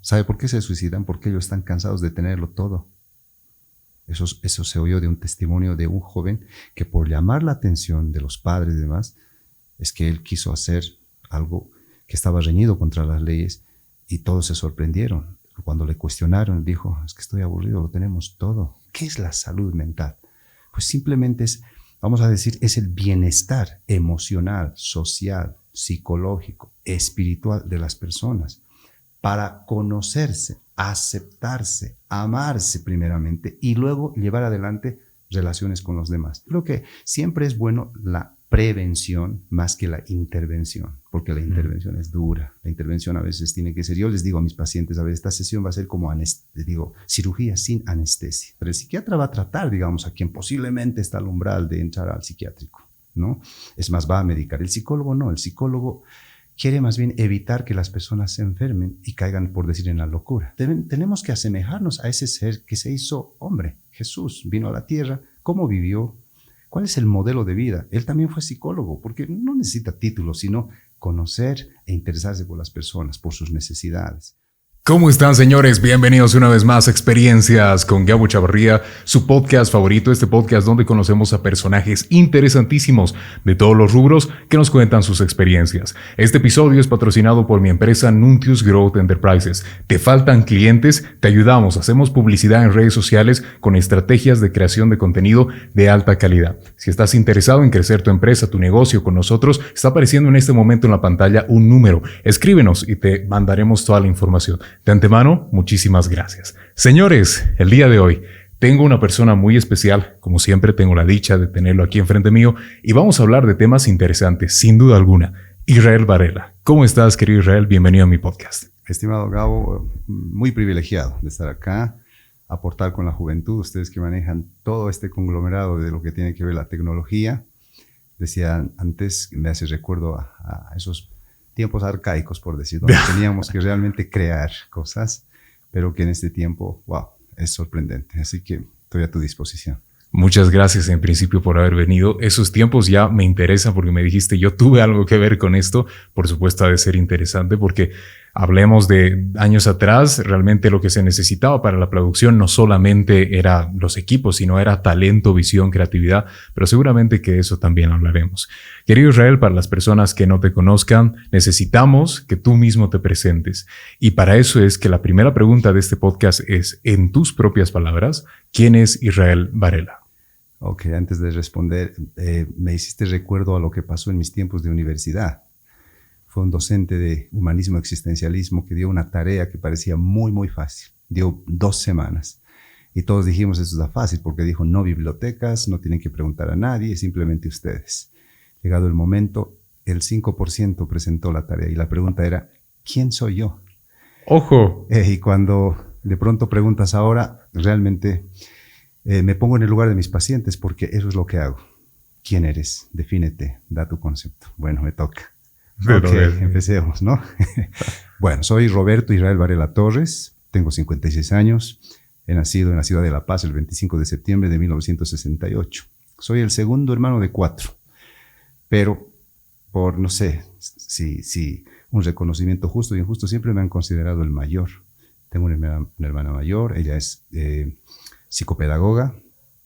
¿Sabe por qué se suicidan? Porque ellos están cansados de tenerlo todo. Eso se oyó de un testimonio de un joven que por llamar la atención de los padres y demás, es que él quiso hacer algo que estaba reñido contra las leyes y todos se sorprendieron. Cuando le cuestionaron, dijo, es que estoy aburrido, lo tenemos todo. ¿Qué es la salud mental? Pues simplemente es, vamos a decir, es el bienestar emocional, social, psicológico, espiritual de las personas para conocerse, aceptarse, amarse primeramente y luego llevar adelante relaciones con los demás. Creo que siempre es bueno la prevención más que la intervención, porque la intervención es dura. La intervención a veces tiene que ser, yo les digo a mis pacientes, a veces esta sesión va a ser como cirugía sin anestesia. Pero el psiquiatra va a tratar, digamos, a quien posiblemente está al umbral de entrar al psiquiátrico, ¿no? Es más, va a medicar. El psicólogo no, el psicólogo quiere más bien evitar que las personas se enfermen y caigan, por decir, en la locura. Tenemos que asemejarnos a ese ser que se hizo hombre. Jesús vino a la tierra, ¿cómo vivió? ¿Cuál es el modelo de vida? Él también fue psicólogo, porque no necesita títulos, sino conocer e interesarse por las personas, por sus necesidades. ¿Cómo están, señores? Bienvenidos una vez más a Experiencias con Gabo Chavarría, su podcast favorito, este podcast donde conocemos a personajes interesantísimos de todos los rubros que nos cuentan sus experiencias. Este episodio es patrocinado por mi empresa Nuntius Growth Enterprises. ¿Te faltan clientes? Te ayudamos, hacemos publicidad en redes sociales con estrategias de creación de contenido de alta calidad. Si estás interesado en crecer tu empresa, tu negocio con nosotros, está apareciendo en este momento en la pantalla un número. Escríbenos y te mandaremos toda la información. De antemano, muchísimas gracias. Señores, el día de hoy tengo una persona muy especial. Como siempre, tengo la dicha de tenerlo aquí enfrente mío y vamos a hablar de temas interesantes, sin duda alguna. Israel Varela. ¿Cómo estás, querido Israel? Bienvenido a mi podcast. Estimado Gabo, muy privilegiado de estar acá, aportar con la juventud, ustedes que manejan todo este conglomerado de lo que tiene que ver la tecnología. Decía antes, me hace recuerdo a esos tiempos arcaicos, por decirlo, donde teníamos que realmente crear cosas, pero que en este tiempo, wow, es sorprendente. Así que estoy a tu disposición. Muchas gracias en principio por haber venido. Esos tiempos ya me interesan porque me dijiste, yo tuve algo que ver con esto. Por supuesto ha de ser interesante porque hablemos de años atrás, realmente lo que se necesitaba para la producción no solamente era los equipos, sino era talento, visión, creatividad, pero seguramente que eso también hablaremos. Querido Israel, para las personas que no te conozcan, necesitamos que tú mismo te presentes. Y para eso es que la primera pregunta de este podcast es, en tus propias palabras, ¿quién es Israel Varela? Ok, antes de responder, me hiciste recuerdo a lo que pasó en mis tiempos de universidad. Fue un docente de humanismo existencialismo que dio una tarea que parecía muy, muy fácil. Dio 2 semanas. Y todos dijimos, eso es fácil, porque dijo, no bibliotecas, no tienen que preguntar a nadie, simplemente ustedes. Llegado el momento, el 5% presentó la tarea y la pregunta era, ¿quién soy yo? ¡Ojo! Y cuando de pronto preguntas ahora, realmente me pongo en el lugar de mis pacientes porque eso es lo que hago. ¿Quién eres? Defínete, da tu concepto. Bueno, me toca. Ok, empecemos, ¿no? Bueno, soy Roberto Israel Varela Torres, tengo 56 años, he nacido en la ciudad de La Paz el 25 de septiembre de 1968. Soy el segundo hermano de 4, pero por, no sé, si un reconocimiento justo y injusto, siempre me han considerado el mayor. Tengo una hermana mayor, ella es psicopedagoga,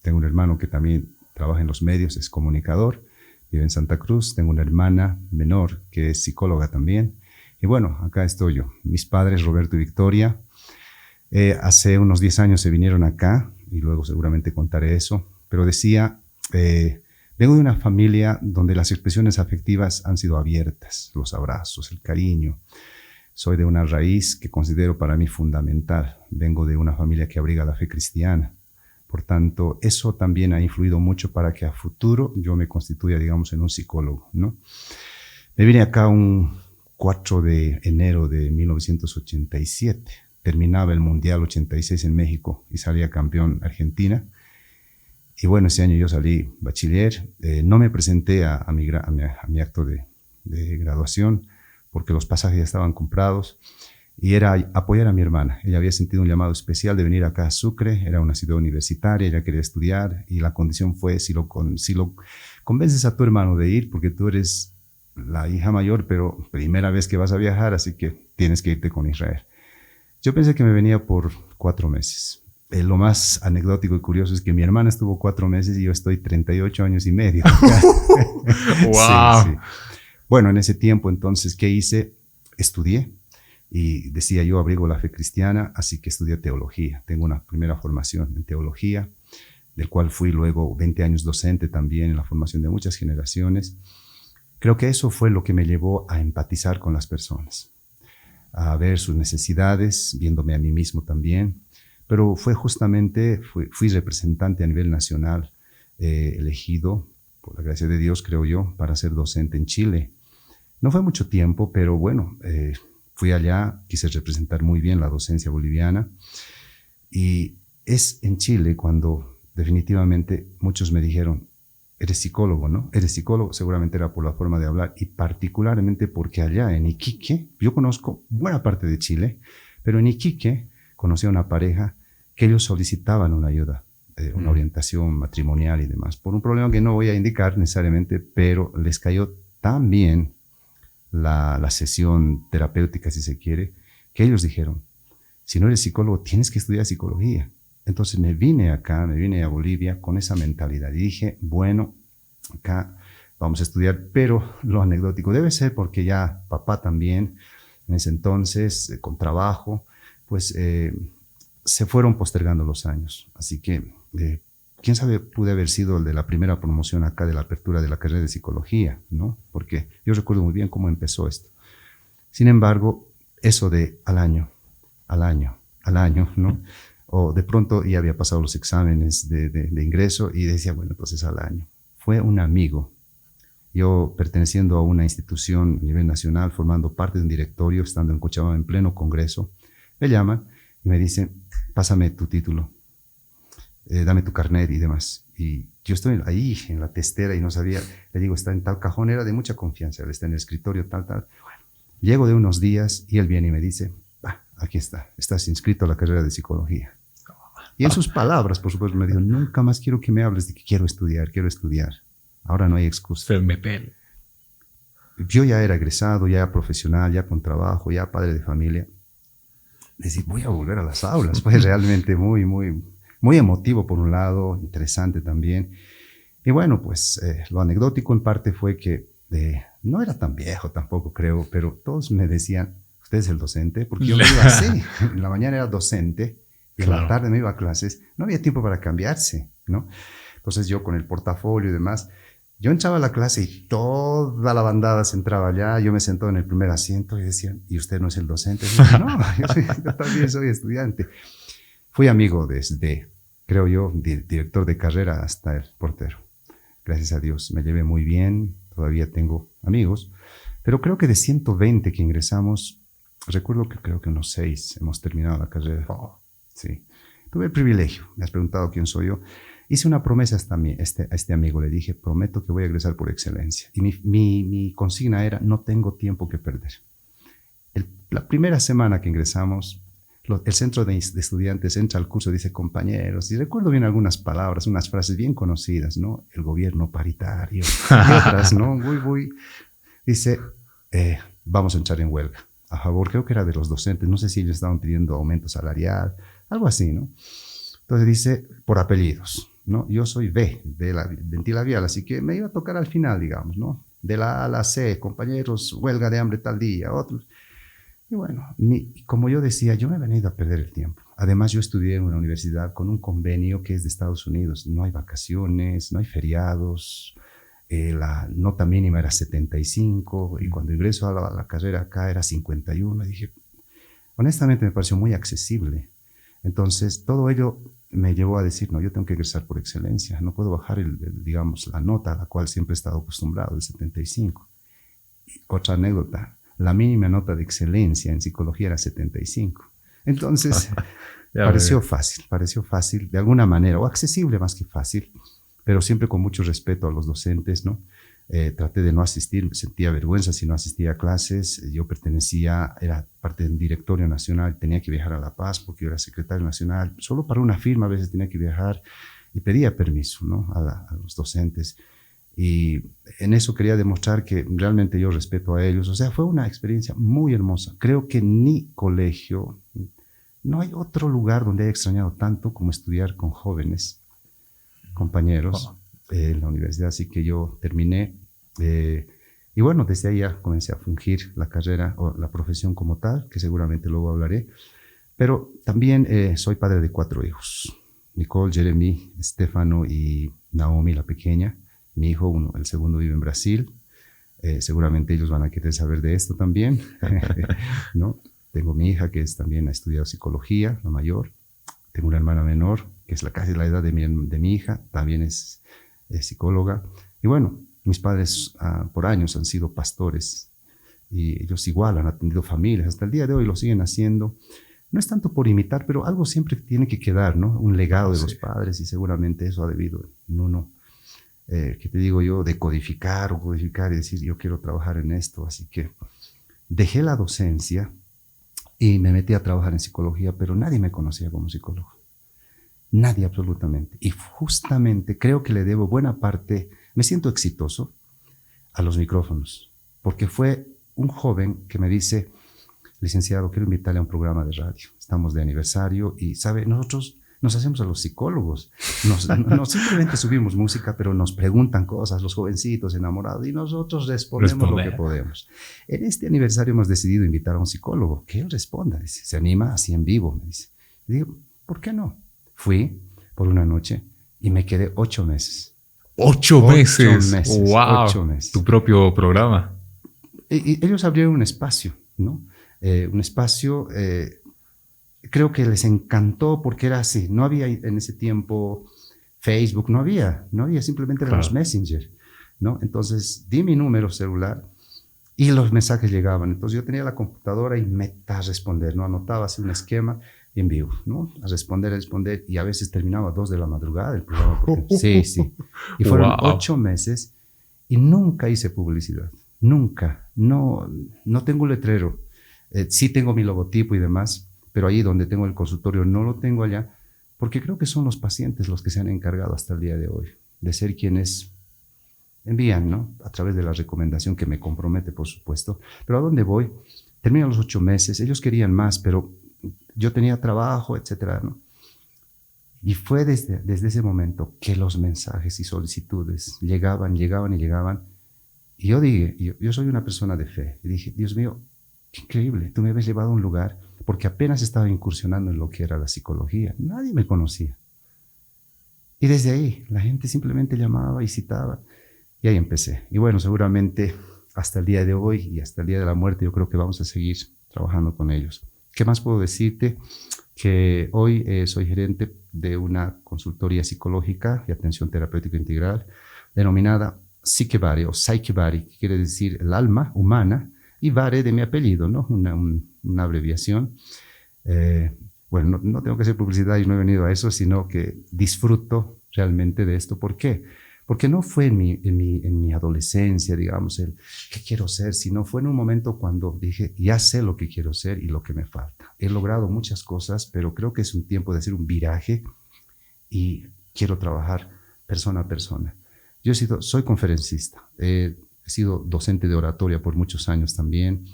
tengo un hermano que también trabaja en los medios, es comunicador, vive en Santa Cruz, tengo una hermana menor que es psicóloga también. Y bueno, acá estoy yo. Mis padres, Roberto y Victoria, hace unos 10 años se vinieron acá, y luego seguramente contaré eso, pero decía, vengo de una familia donde las expresiones afectivas han sido abiertas, los abrazos, el cariño. Soy de una raíz que considero para mí fundamental. Vengo de una familia que abriga la fe cristiana. Por tanto, eso también ha influido mucho para que a futuro yo me constituya, digamos, en un psicólogo, ¿no? Me vine acá un 4 de enero de 1987. Terminaba el Mundial 86 en México y salía campeón Argentina. Y bueno, ese año yo salí bachiller. No me presenté a mi acto de graduación porque los pasajes ya estaban comprados. Y era apoyar a mi hermana. Ella había sentido un llamado especial de venir acá a Sucre, era una ciudad universitaria, ella quería estudiar y la condición fue si lo convences a tu hermano de ir, porque tú eres la hija mayor, pero primera vez que vas a viajar, así que tienes que irte con Israel. Yo pensé que me venía por 4 meses. Lo más anecdótico y curioso es que mi hermana estuvo 4 meses y yo estoy 38 años y medio. ¡Wow! Sí, sí. Bueno, en ese tiempo entonces, ¿qué hice? Estudié y decía yo abrigo la fe cristiana, así que estudié teología. Tengo una primera formación en teología, del cual fui luego 20 años docente también en la formación de muchas generaciones. Creo que eso fue lo que me llevó a empatizar con las personas, a ver sus necesidades, viéndome a mí mismo también. Pero fue justamente, fui representante a nivel nacional, elegido, por la gracia de Dios, creo yo, para ser docente en Chile. No fue mucho tiempo, pero bueno, fui allá, quise representar muy bien la docencia boliviana. Y es en Chile cuando definitivamente muchos me dijeron, eres psicólogo, ¿no? Eres psicólogo, seguramente era por la forma de hablar y particularmente porque allá en Iquique, yo conozco buena parte de Chile, pero en Iquique conocí a una pareja que ellos solicitaban una ayuda, una orientación matrimonial y demás, por un problema que no voy a indicar necesariamente, pero les cayó tan bien la sesión terapéutica, si se quiere, que ellos dijeron, si no eres psicólogo, tienes que estudiar psicología. Entonces me vine acá, me vine a Bolivia con esa mentalidad y dije, bueno, acá vamos a estudiar, pero lo anecdótico debe ser porque ya papá también, en ese entonces, con trabajo, pues se fueron postergando los años. Así que, quién sabe, pude haber sido el de la primera promoción acá de la apertura de la carrera de psicología, ¿no? Porque yo recuerdo muy bien cómo empezó esto. Sin embargo, eso de al año, ¿no? O de pronto ya había pasado los exámenes de ingreso y decía, bueno, entonces al año. Fue un amigo. Yo perteneciendo a una institución a nivel nacional, formando parte de un directorio, estando en Cochabamba en pleno congreso, me llaman y me dicen, pásame tu título, dame tu carnet y demás. Y yo estoy ahí en la testera y no sabía, le digo, está en tal cajón, era de mucha confianza, él está en el escritorio, tal. Bueno, llego de unos días y él viene y me dice, aquí está, estás inscrito a la carrera de psicología. Y en sus palabras, por supuesto, me dijo, nunca más quiero que me hables de que quiero estudiar. Ahora no hay excusa. Se me pele. Yo ya era egresado, ya profesional, ya con trabajo, ya padre de familia. Decir, voy a volver a las aulas. Fue realmente muy, muy, muy emotivo por un lado, interesante también. Y bueno, pues lo anecdótico en parte fue que no era tan viejo tampoco, creo, pero todos me decían, ¿usted es el docente? Porque yo me iba así. En la mañana era docente y en la tarde me iba a clases. No había tiempo para cambiarse, ¿no? Entonces yo con el portafolio y demás, yo entraba a la clase y toda la bandada se entraba allá. Yo me sentaba en el primer asiento y decían, ¿y usted no es el docente? Y yo, no, yo también soy estudiante. Fui amigo desde, creo yo, director de carrera hasta el portero. Gracias a Dios, me llevé muy bien. Todavía tengo amigos. Pero creo que de 120 que ingresamos, recuerdo que creo que unos 6 hemos terminado la carrera. Sí. Tuve el privilegio. Me has preguntado quién soy yo. Hice una promesa a este amigo. Le dije, prometo que voy a egresar por excelencia. Y mi consigna era, no tengo tiempo que perder. La primera semana que ingresamos, el centro de estudiantes entra al curso, dice compañeros, y recuerdo bien algunas palabras, unas frases bien conocidas, ¿no? El gobierno paritario y otras, ¿no? Dice, vamos a entrar en huelga. A favor, creo que era de los docentes, no sé si ellos estaban pidiendo aumento salarial, algo así, ¿no? Entonces dice, por apellidos, ¿no? Yo soy B, de ventilabial, así que me iba a tocar al final, digamos, ¿no? De la A a la C, compañeros, huelga de hambre tal día, otros. Y bueno, como yo decía, yo me he venido a perder el tiempo. Además, yo estudié en una universidad con un convenio que es de Estados Unidos. No hay vacaciones, no hay feriados. La nota mínima era 75 y cuando ingreso a la carrera acá era 51. Y dije, honestamente me pareció muy accesible. Entonces, todo ello me llevó a decir, no, yo tengo que egresar por excelencia. No puedo bajar, digamos, la nota a la cual siempre he estado acostumbrado, el 75. Y otra anécdota. La mínima nota de excelencia en psicología era 75. Entonces, pareció fácil de alguna manera, o accesible más que fácil, pero siempre con mucho respeto a los docentes, ¿no? Traté de no asistir, me sentía vergüenza si no asistía a clases. Yo era parte de un directorio nacional, tenía que viajar a La Paz porque yo era secretario nacional, solo para una firma a veces tenía que viajar y pedía permiso, ¿no? a los docentes. Y en eso quería demostrar que realmente yo respeto a ellos. O sea, fue una experiencia muy hermosa. Creo que ni colegio, no hay otro lugar donde he extrañado tanto como estudiar con jóvenes compañeros en la universidad. Así que yo terminé y bueno, desde ahí ya comencé a fungir la carrera o la profesión como tal, que seguramente luego hablaré. Pero también soy padre de 4 hijos. Nicole, Jeremy, Stefano y Naomi, la pequeña. Mi hijo, el segundo vive en Brasil. Seguramente ellos van a querer saber de esto también, ¿no? Tengo mi hija que también ha estudiado psicología, la mayor. Tengo una hermana menor, que es casi la edad de mi hija, también es psicóloga. Y bueno, mis padres por años han sido pastores y ellos igual han atendido familias. Hasta el día de hoy lo siguen haciendo. No es tanto por imitar, pero algo siempre tiene que quedar, ¿no? Un legado de los padres y seguramente eso ha debido en uno, ¿qué te digo yo? De codificar y decir, yo quiero trabajar en esto. Así que dejé la docencia y me metí a trabajar en psicología, pero nadie me conocía como psicólogo. Nadie, absolutamente. Y justamente creo que le debo buena parte, me siento exitoso, a los micrófonos, porque fue un joven que me dice, licenciado, quiero invitarle a un programa de radio. Estamos de aniversario y, ¿sabe? Nosotros nos hacemos a los psicólogos. No simplemente subimos música, pero nos preguntan cosas, los jovencitos enamorados, y nosotros respondemos lo que podemos. En este aniversario hemos decidido invitar a un psicólogo. Que él responda, dice, se anima así en vivo, me dice. Y digo, ¿por qué no? Fui por una noche y me quedé 8 meses. 8 meses. 8 meses. Wow. 8 meses. Tu propio programa. Y ellos abrieron un espacio, ¿no? Un espacio, creo que les encantó porque era así. No había en ese tiempo Facebook, no había simplemente eran los Messenger, ¿no? Entonces di mi número celular y los mensajes llegaban. Entonces yo tenía la computadora y meta a responder, ¿no? Anotaba así un esquema y en vivo, ¿no? A responder, y a veces terminaba a 2 de la madrugada el programa. Sí. Y fueron 8 meses y nunca hice publicidad. Nunca. No tengo un letrero. Sí tengo mi logotipo y demás, pero ahí donde tengo el consultorio no lo tengo allá, porque creo que son los pacientes los que se han encargado hasta el día de hoy de ser quienes envían, ¿no? A través de la recomendación que me compromete, por supuesto. Pero ¿a dónde voy? Terminan los 8 meses, ellos querían más, pero yo tenía trabajo, etcétera, ¿no? Y fue desde ese momento que los mensajes y solicitudes llegaban. Y yo dije, yo soy una persona de fe, y dije, Dios mío, qué increíble, tú me habías llevado a un lugar, porque apenas estaba incursionando en lo que era la psicología, nadie me conocía. Y desde ahí, la gente simplemente llamaba y citaba, y ahí empecé. Y bueno, seguramente hasta el día de hoy y hasta el día de la muerte, yo creo que vamos a seguir trabajando con ellos. ¿Qué más puedo decirte? Que hoy soy gerente de una consultoría psicológica y atención terapéutica integral, denominada Psyche-Body o Psyche-Body, que quiere decir el alma humana, y Vare de mi apellido, ¿no? Una abreviación. Bueno, no tengo que hacer publicidad y no he venido a eso, sino que disfruto realmente de esto. ¿Por qué? Porque no fue en mi adolescencia, digamos, el qué quiero ser, sino fue en un momento cuando dije, ya sé lo que quiero ser y lo que me falta. He logrado muchas cosas, pero creo que es un tiempo de hacer un viraje y quiero trabajar persona a persona. Soy conferencista, he sido docente de oratoria por muchos años también,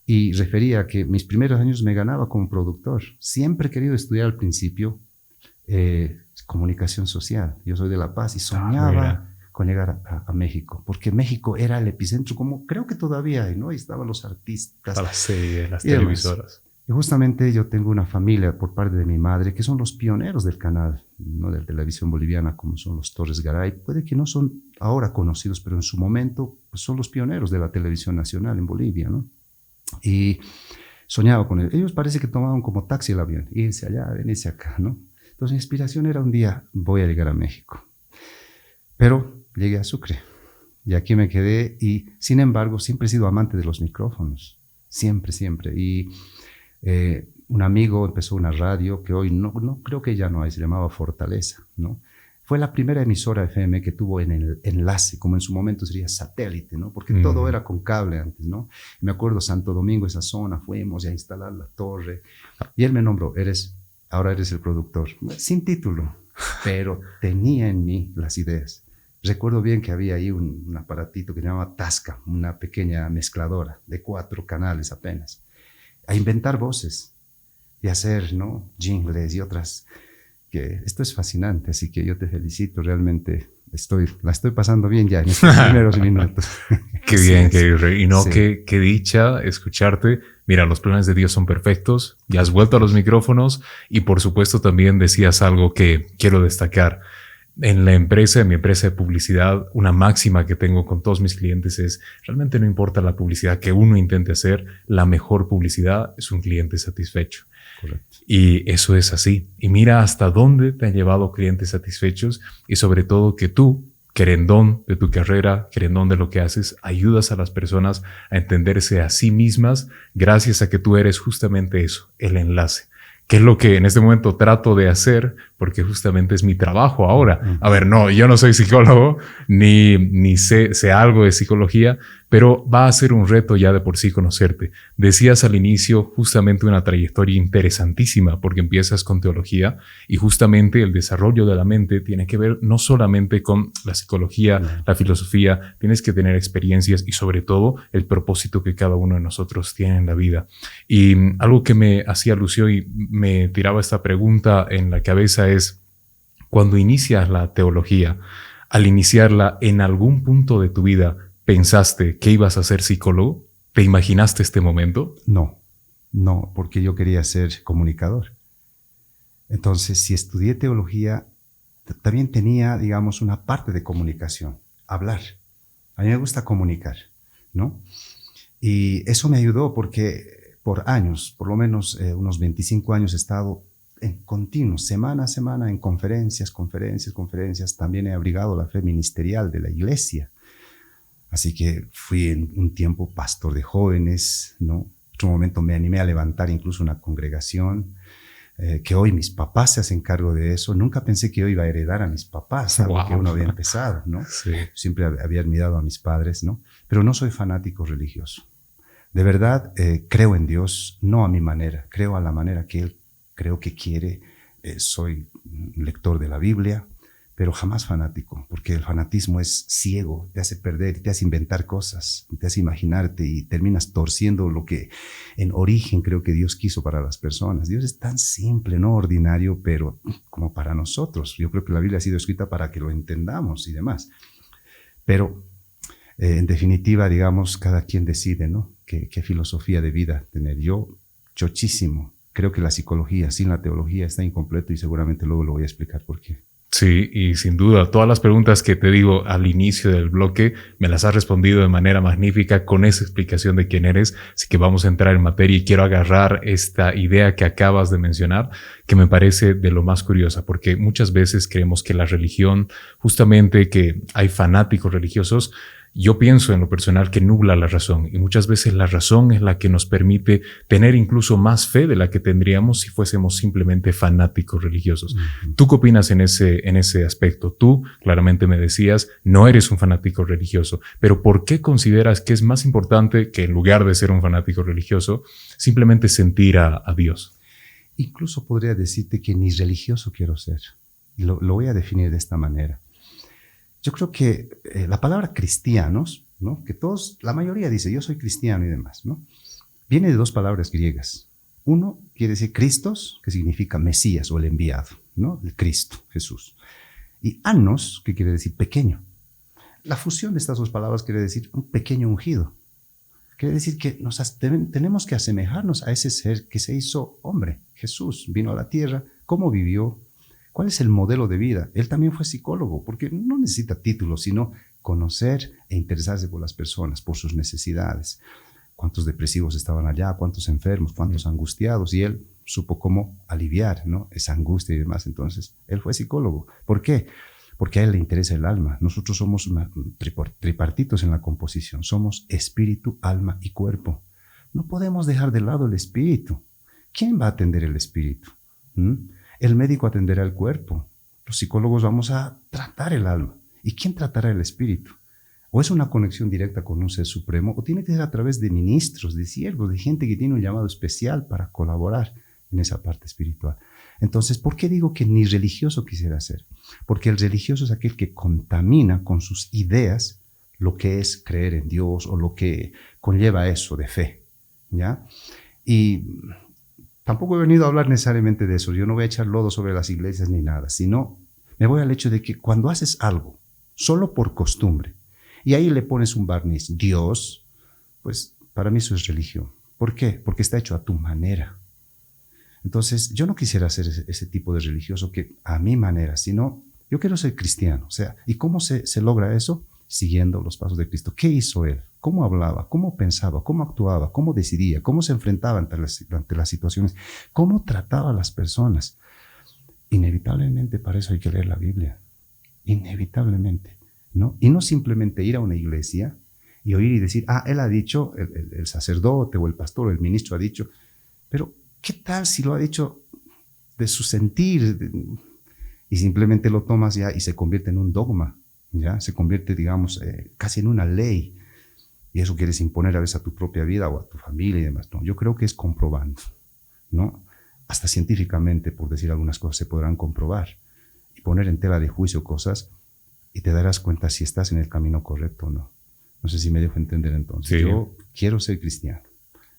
y refería que mis primeros años me ganaba como productor. Siempre he querido estudiar al principio comunicación social. Yo soy de La Paz y soñaba con llegar a México, porque México era el epicentro, como creo que todavía hay, ¿no? Ahí estaban los artistas. A las series, las televisoras. Y justamente yo tengo una familia por parte de mi madre que son los pioneros del canal, ¿no? De la televisión boliviana, como son los Torres Garay. Puede que no son ahora conocidos, pero en su momento pues, son los pioneros de la televisión nacional en Bolivia, ¿no? Y soñaba con ellos. Ellos parece que tomaban como taxi el avión, irse allá, venirse acá, ¿no? Entonces mi inspiración era un día, voy a llegar a México. Pero llegué a Sucre y aquí me quedé y sin embargo siempre he sido amante de los micrófonos, siempre. Y un amigo empezó una radio que hoy no creo que ya no hay, se llamaba Fortaleza, ¿no? Fue la primera emisora FM que tuvo en el enlace, como en su momento sería satélite, ¿no? Porque todo era con cable antes, ¿no? Me acuerdo Santo Domingo, esa zona, fuimos a instalar la torre y él me nombró, ahora eres el productor, sin título, pero tenía en mí las ideas. Recuerdo bien que había ahí un aparatito que se llamaba Tasca, una pequeña mezcladora de 4 canales apenas, a inventar voces. y hacer, ¿no?, jingles y otras, que esto es fascinante, así que yo te felicito, realmente la estoy pasando bien ya en estos primeros minutos. Qué bien, Sí, querido. Y no, sí. qué dicha escucharte. Mira, los planes de Dios son perfectos. Ya has vuelto a los micrófonos y por supuesto también decías algo que quiero destacar. En mi empresa de publicidad, una máxima que tengo con todos mis clientes es, realmente no importa la publicidad que uno intente hacer, la mejor publicidad es un cliente satisfecho. Correcto. Y eso es así. Y mira hasta dónde te han llevado clientes satisfechos y sobre todo que tú, querendón de tu carrera, querendón de lo que haces, ayudas a las personas a entenderse a sí mismas gracias a que tú eres justamente eso, el enlace. Que es lo que en este momento trato de hacer, porque justamente es mi trabajo ahora. A ver, no, yo no soy psicólogo, ni sé algo de psicología, pero va a ser un reto ya de por sí conocerte. Decías al inicio justamente una trayectoria interesantísima, porque empiezas con teología y justamente el desarrollo de la mente tiene que ver no solamente con la psicología, la filosofía, tienes que tener experiencias y sobre todo el propósito que cada uno de nosotros tiene en la vida. Y algo que me hacía alusión y me tiraba esta pregunta en la cabeza es, cuando inicias la teología, al iniciarla en algún punto de tu vida, ¿pensaste que ibas a ser psicólogo? ¿Te imaginaste este momento? No, porque yo quería ser comunicador. Entonces, si estudié teología, también tenía, digamos, una parte de comunicación, hablar. A mí me gusta comunicar, ¿no? Y eso me ayudó porque por años, por lo menos unos 25 años he estado en continuo, semana a semana, en conferencias. También he abrigado la fe ministerial de la iglesia. Así que fui en un tiempo pastor de jóvenes, ¿no? En otro momento me animé a levantar incluso una congregación, que hoy mis papás se hacen cargo de eso. Nunca pensé que yo iba a heredar a mis papás, algo que uno había empezado, ¿no? Sí. Siempre había admirado a mis padres, ¿no? Pero no soy fanático religioso. De verdad, creo en Dios, no a mi manera, creo a la manera que Él creo que quiere. Soy lector de la Biblia, pero jamás fanático, porque el fanatismo es ciego, te hace perder, te hace inventar cosas, te hace imaginarte y terminas torciendo lo que en origen creo que Dios quiso para las personas. Dios es tan simple, no ordinario, pero como para nosotros. Yo creo que la Biblia ha sido escrita para que lo entendamos y demás. Pero en definitiva, digamos, cada quien decide, ¿no? ¿Qué filosofía de vida tener? Yo, chochísimo. Creo que la psicología sin la teología está incompleto y seguramente luego lo voy a explicar por qué. Sí, y sin duda, todas las preguntas que te digo al inicio del bloque me las has respondido de manera magnífica con esa explicación de quién eres. Así que vamos a entrar en materia y quiero agarrar esta idea que acabas de mencionar, que me parece de lo más curiosa, porque muchas veces creemos que la religión, justamente que hay fanáticos religiosos, yo pienso en lo personal que nubla la razón y muchas veces la razón es la que nos permite tener incluso más fe de la que tendríamos si fuésemos simplemente fanáticos religiosos. ¿Tú qué opinas en ese aspecto? Tú claramente me decías, no eres un fanático religioso, pero ¿por qué consideras que es más importante que en lugar de ser un fanático religioso, simplemente sentir a Dios? Incluso podría decirte que ni religioso quiero ser. Lo voy a definir de esta manera. Yo creo que la palabra cristianos, ¿no? Que todos, la mayoría dice, yo soy cristiano y demás, ¿no? Viene de dos palabras griegas. Uno quiere decir Christos, que significa Mesías o el enviado, ¿no? El Cristo, Jesús. Y anos, que quiere decir pequeño. La fusión de estas dos palabras quiere decir un pequeño ungido. Quiere decir que tenemos que asemejarnos a ese ser que se hizo hombre. Jesús vino a la tierra, ¿cómo vivió? ¿Cuál es el modelo de vida? Él también fue psicólogo, porque no necesita títulos, sino conocer e interesarse por las personas, por sus necesidades. ¿Cuántos depresivos estaban allá? ¿Cuántos enfermos? ¿Cuántos angustiados? Y él supo cómo aliviar, ¿no?, esa angustia y demás. Entonces, él fue psicólogo. ¿Por qué? Porque a él le interesa el alma. Nosotros somos tripartitos en la composición. Somos espíritu, alma y cuerpo. No podemos dejar de lado el espíritu. ¿Quién va a atender el espíritu? El médico atenderá el cuerpo. Los psicólogos vamos a tratar el alma. ¿Y quién tratará el espíritu? O es una conexión directa con un ser supremo, o tiene que ser a través de ministros, de siervos, de gente que tiene un llamado especial para colaborar en esa parte espiritual. Entonces, ¿por qué digo que ni religioso quisiera ser? Porque el religioso es aquel que contamina con sus ideas lo que es creer en Dios o lo que conlleva eso de fe, ¿ya? Y tampoco he venido a hablar necesariamente de eso. Yo no voy a echar lodo sobre las iglesias ni nada, sino me voy al hecho de que cuando haces algo solo por costumbre y ahí le pones un barniz, Dios, pues para mí eso es religión. ¿Por qué? Porque está hecho a tu manera. Entonces, yo no quisiera ser ese tipo de religioso que a mi manera, sino yo quiero ser cristiano. O sea, ¿y cómo se logra eso? Siguiendo los pasos de Cristo. ¿Qué hizo Él? ¿Cómo hablaba? ¿Cómo pensaba? ¿Cómo actuaba? ¿Cómo decidía? ¿Cómo se enfrentaba ante las situaciones? ¿Cómo trataba a las personas? Inevitablemente para eso hay que leer la Biblia. Inevitablemente, ¿no? Y no simplemente ir a una iglesia y oír y decir, él ha dicho, el sacerdote o el pastor o el ministro ha dicho, pero ¿qué tal si lo ha dicho de su sentir? Y simplemente lo tomas ya y se convierte en un dogma, ya se convierte, digamos, casi en una ley. Y eso quieres imponer a veces a tu propia vida o a tu familia y demás. No, yo creo que es comprobando, ¿no? Hasta científicamente, por decir algunas cosas, se podrán comprobar y poner en tela de juicio cosas y te darás cuenta si estás en el camino correcto o no. No sé si me dejo entender entonces. Sí. Yo quiero ser cristiano.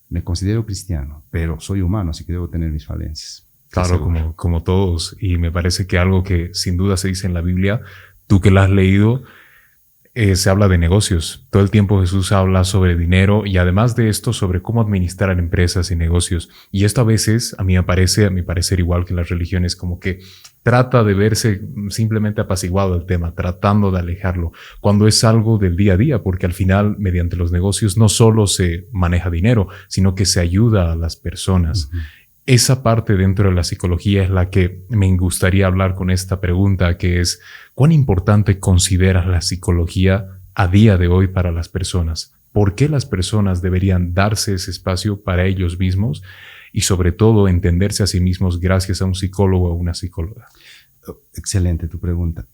Me considero cristiano, pero soy humano, así que debo tener mis falencias. Claro, como todos. Y me parece que algo que sin duda se dice en la Biblia, tú que la has leído, se habla de negocios. Todo el tiempo Jesús habla sobre dinero y además de esto sobre cómo administrar empresas y negocios. Y esto a veces a mi parecer igual que las religiones, como que trata de verse simplemente apaciguado el tema, tratando de alejarlo, cuando es algo del día a día, porque al final mediante los negocios no solo se maneja dinero, sino que se ayuda a las personas. Uh-huh. Esa parte dentro de la psicología es la que me gustaría hablar con esta pregunta, que es ¿cuán importante consideras la psicología a día de hoy para las personas? ¿Por qué las personas deberían darse ese espacio para ellos mismos y sobre todo entenderse a sí mismos gracias a un psicólogo o una psicóloga? Excelente tu pregunta.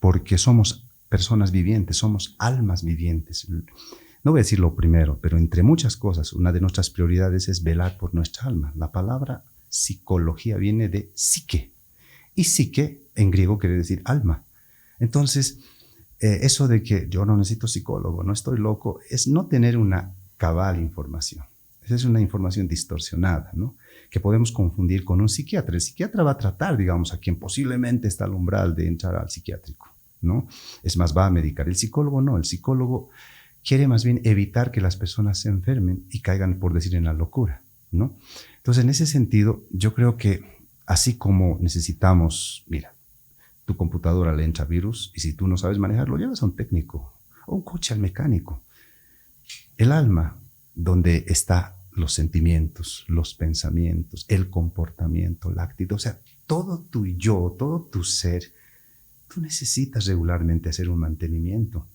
Porque somos personas vivientes, somos almas vivientes. No voy a decir lo primero, pero entre muchas cosas, una de nuestras prioridades es velar por nuestra alma. La palabra psicología viene de psique, y psique en griego quiere decir alma. Entonces, eso de que yo no necesito psicólogo, no estoy loco, es no tener una cabal información. Esa es una información distorsionada, ¿no? Que podemos confundir con un psiquiatra. El psiquiatra va a tratar, digamos, a quien posiblemente está al umbral de entrar al psiquiátrico, ¿no? Es más, va a medicar. El psicólogo no, el psicólogo quiere más bien evitar que las personas se enfermen y caigan, por decir, en la locura, ¿no? Entonces, en ese sentido, yo creo que así como necesitamos, mira, tu computadora le entra virus y si tú no sabes manejarlo, llevas a un técnico o un coche al mecánico. El alma, donde están los sentimientos, los pensamientos, el comportamiento, la actitud, o sea, todo tu yo, todo tu ser, tú necesitas regularmente hacer un mantenimiento.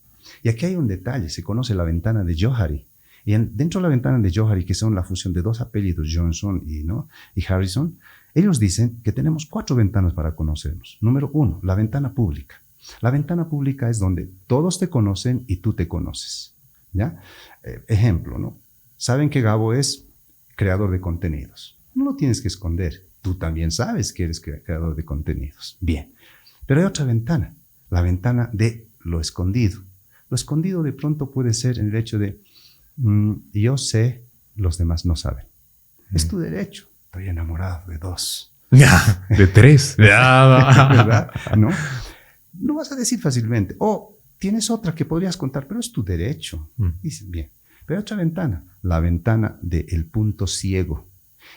Y aquí hay un detalle, se conoce la ventana de Johari. Y dentro de la ventana de Johari, que son la fusión de dos apellidos, Johnson y Harrison, ellos dicen que tenemos 4 ventanas para conocernos. Número 1, la ventana pública. La ventana pública es donde todos te conocen y tú te conoces, ¿ya? Ejemplo, ¿no? Saben que Gabo es creador de contenidos. No lo tienes que esconder. Tú también sabes que eres creador de contenidos. Bien. Pero hay otra ventana, la ventana de lo escondido. Lo escondido de pronto puede ser en el hecho de yo sé, los demás no saben. Es tu derecho. Estoy enamorado de 2. De 3. ¿Verdad? ¿No? No vas a decir fácilmente. O tienes otra que podrías contar, pero es tu derecho. Dices, bien. Pero hay otra ventana, la ventana del punto ciego.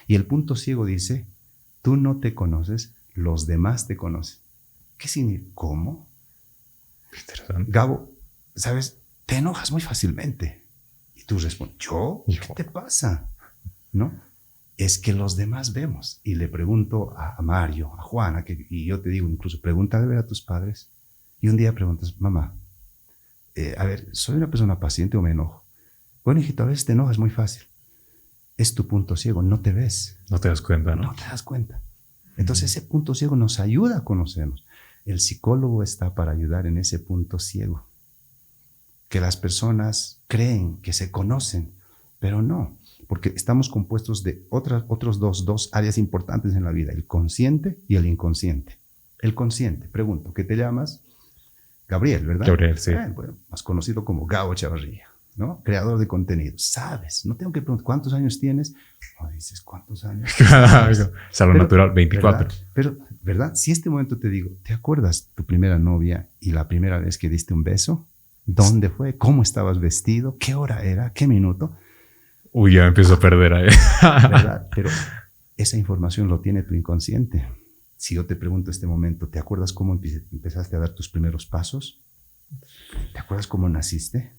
Y el punto ciego dice, tú no te conoces, los demás te conocen. ¿Qué significa? ¿Cómo? Gabo, ¿sabes? Te enojas muy fácilmente. Y tú respondes, ¿yo? ¿Qué te pasa? ¿No? Es que los demás vemos. Y le pregunto a Mario, a Juana, y yo te digo incluso, pregúntale a ver a tus padres. Y un día preguntas, mamá, a ver, ¿soy una persona paciente o me enojo? Bueno, hijito, a veces te enojas muy fácil. Es tu punto ciego, no te ves. No te das cuenta, ¿no? No te das cuenta. Entonces ese punto ciego nos ayuda a conocernos. El psicólogo está para ayudar en ese punto ciego. Que las personas creen que se conocen, pero no. Porque estamos compuestos de otros dos áreas importantes en la vida, el consciente y el inconsciente. El consciente, pregunto, ¿qué te llamas? Gabriel, ¿verdad? Gabriel, sí. Bueno, más conocido como Gabo Chavarría. ¿no? Creador de contenido. Sabes, no tengo que preguntar cuántos años tienes. No dices cuántos años. Salud natural, 24. ¿Verdad? Si este momento te digo, ¿te acuerdas tu primera novia y la primera vez que diste un beso? ¿Dónde fue? ¿Cómo estabas vestido? ¿Qué hora era? ¿Qué minuto? Uy, ya me empiezo a perder ahí. ¿Verdad? Pero esa información lo tiene tu inconsciente. Si yo te pregunto este momento, ¿te acuerdas cómo empezaste a dar tus primeros pasos? ¿Te acuerdas cómo naciste?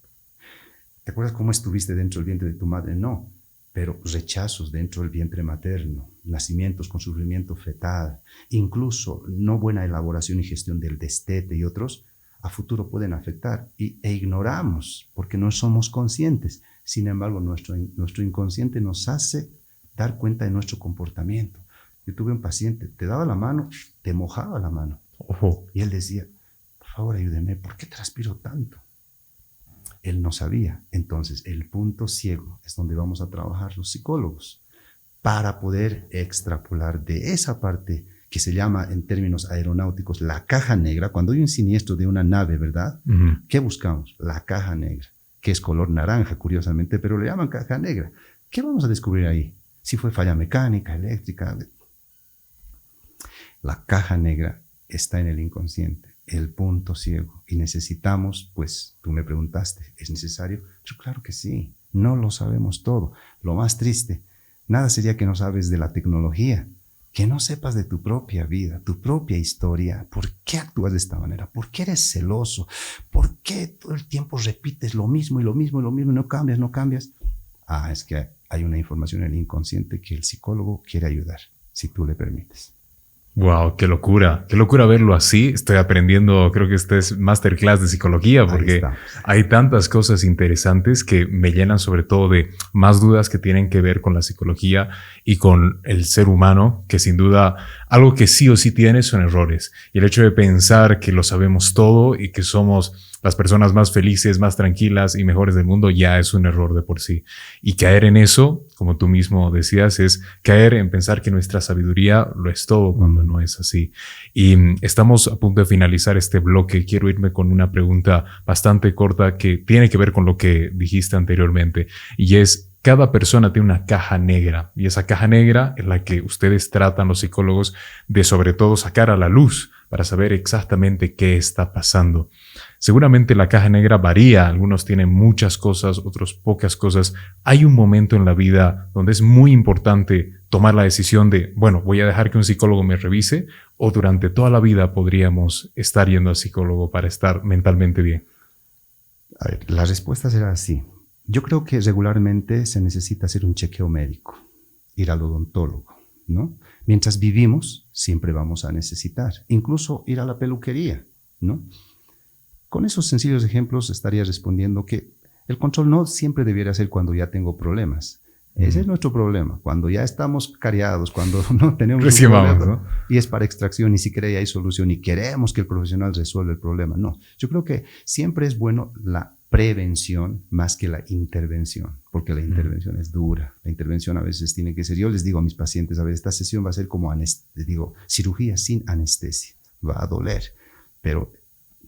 ¿Te acuerdas cómo estuviste dentro del vientre de tu madre? No, pero rechazos dentro del vientre materno, nacimientos con sufrimiento fetal, incluso no buena elaboración y gestión del destete y otros, a futuro pueden afectar e ignoramos porque no somos conscientes. Sin embargo, nuestro inconsciente nos hace dar cuenta de nuestro comportamiento. Yo tuve un paciente, te daba la mano, te mojaba la mano. Ojo. Y él decía, por favor ayúdeme, ¿por qué transpiro tanto? Él no sabía. Entonces, el punto ciego es donde vamos a trabajar los psicólogos para poder extrapolar de esa parte que se llama en términos aeronáuticos la caja negra. Cuando hay un siniestro de una nave, ¿verdad? Uh-huh. ¿Qué buscamos? La caja negra, que es color naranja, curiosamente, pero le llaman caja negra. ¿Qué vamos a descubrir ahí? Si fue falla mecánica, eléctrica. La caja negra está en el inconsciente, el punto ciego. Y necesitamos, pues, tú me preguntaste, ¿es necesario? Yo, claro que sí, no lo sabemos todo. Lo más triste, nada sería que no sabes de la tecnología, que no sepas de tu propia vida, tu propia historia. ¿Por qué actúas de esta manera? ¿Por qué eres celoso? ¿Por qué todo el tiempo repites lo mismo y lo mismo y lo mismo y no cambias, no cambias? Ah, es que hay una información en el inconsciente que el psicólogo quiere ayudar, si tú le permites. Wow, qué locura verlo así. Estoy aprendiendo, creo que este es masterclass de psicología porque hay tantas cosas interesantes que me llenan sobre todo de más dudas que tienen que ver con la psicología y con el ser humano, que sin duda algo que sí o sí tiene son errores. Y el hecho de pensar que lo sabemos todo y que somos las personas más felices, más tranquilas y mejores del mundo ya es un error de por sí. Y caer en eso, como tú mismo decías, es caer en pensar que nuestra sabiduría lo es todo cuando no es así. Y estamos a punto de finalizar este bloque. Quiero irme con una pregunta bastante corta que tiene que ver con lo que dijiste anteriormente. Y es, cada persona tiene una caja negra. Y esa caja negra es la que ustedes tratan, los psicólogos, de sobre todo sacar a la luz para saber exactamente qué está pasando. Seguramente la caja negra varía, algunos tienen muchas cosas, otros pocas cosas. Hay un momento en la vida donde es muy importante tomar la decisión de, bueno, voy a dejar que un psicólogo me revise, o durante toda la vida podríamos estar yendo al psicólogo para estar mentalmente bien. A ver, la respuesta será así. Yo creo que regularmente se necesita hacer un chequeo médico, ir al odontólogo, ¿no? Mientras vivimos, siempre vamos a necesitar, incluso ir a la peluquería, ¿no? Con esos sencillos ejemplos estaría respondiendo que el control no siempre debiera ser cuando ya tengo problemas. Ese es nuestro problema, cuando ya estamos cariados, cuando no tenemos un problema, ¿no? Y es para extracción, ni siquiera hay solución, y queremos que el profesional resuelva el problema. No, yo creo que siempre es bueno la prevención más que la intervención, porque la intervención es dura. La intervención a veces tiene que ser, yo les digo a mis pacientes, a ver, esta sesión va a ser como cirugía sin anestesia, va a doler, pero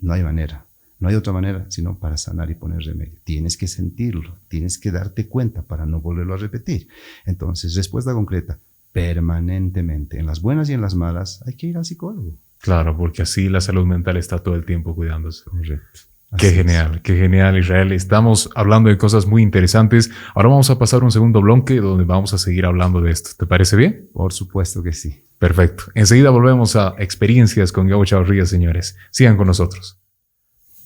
no hay manera. No hay otra manera sino para sanar y poner remedio. Tienes que sentirlo, tienes que darte cuenta para no volverlo a repetir. Entonces, respuesta concreta, permanentemente, en las buenas y en las malas, hay que ir al psicólogo. Claro, porque así la salud mental está todo el tiempo cuidándose. Correcto. Qué genial, Israel. Estamos hablando de cosas muy interesantes. Ahora vamos a pasar un segundo bloque donde vamos a seguir hablando de esto. ¿Te parece bien? Por supuesto que sí. Perfecto. Enseguida volvemos a Experiencias con Gabo Chavarría, señores. Sigan con nosotros.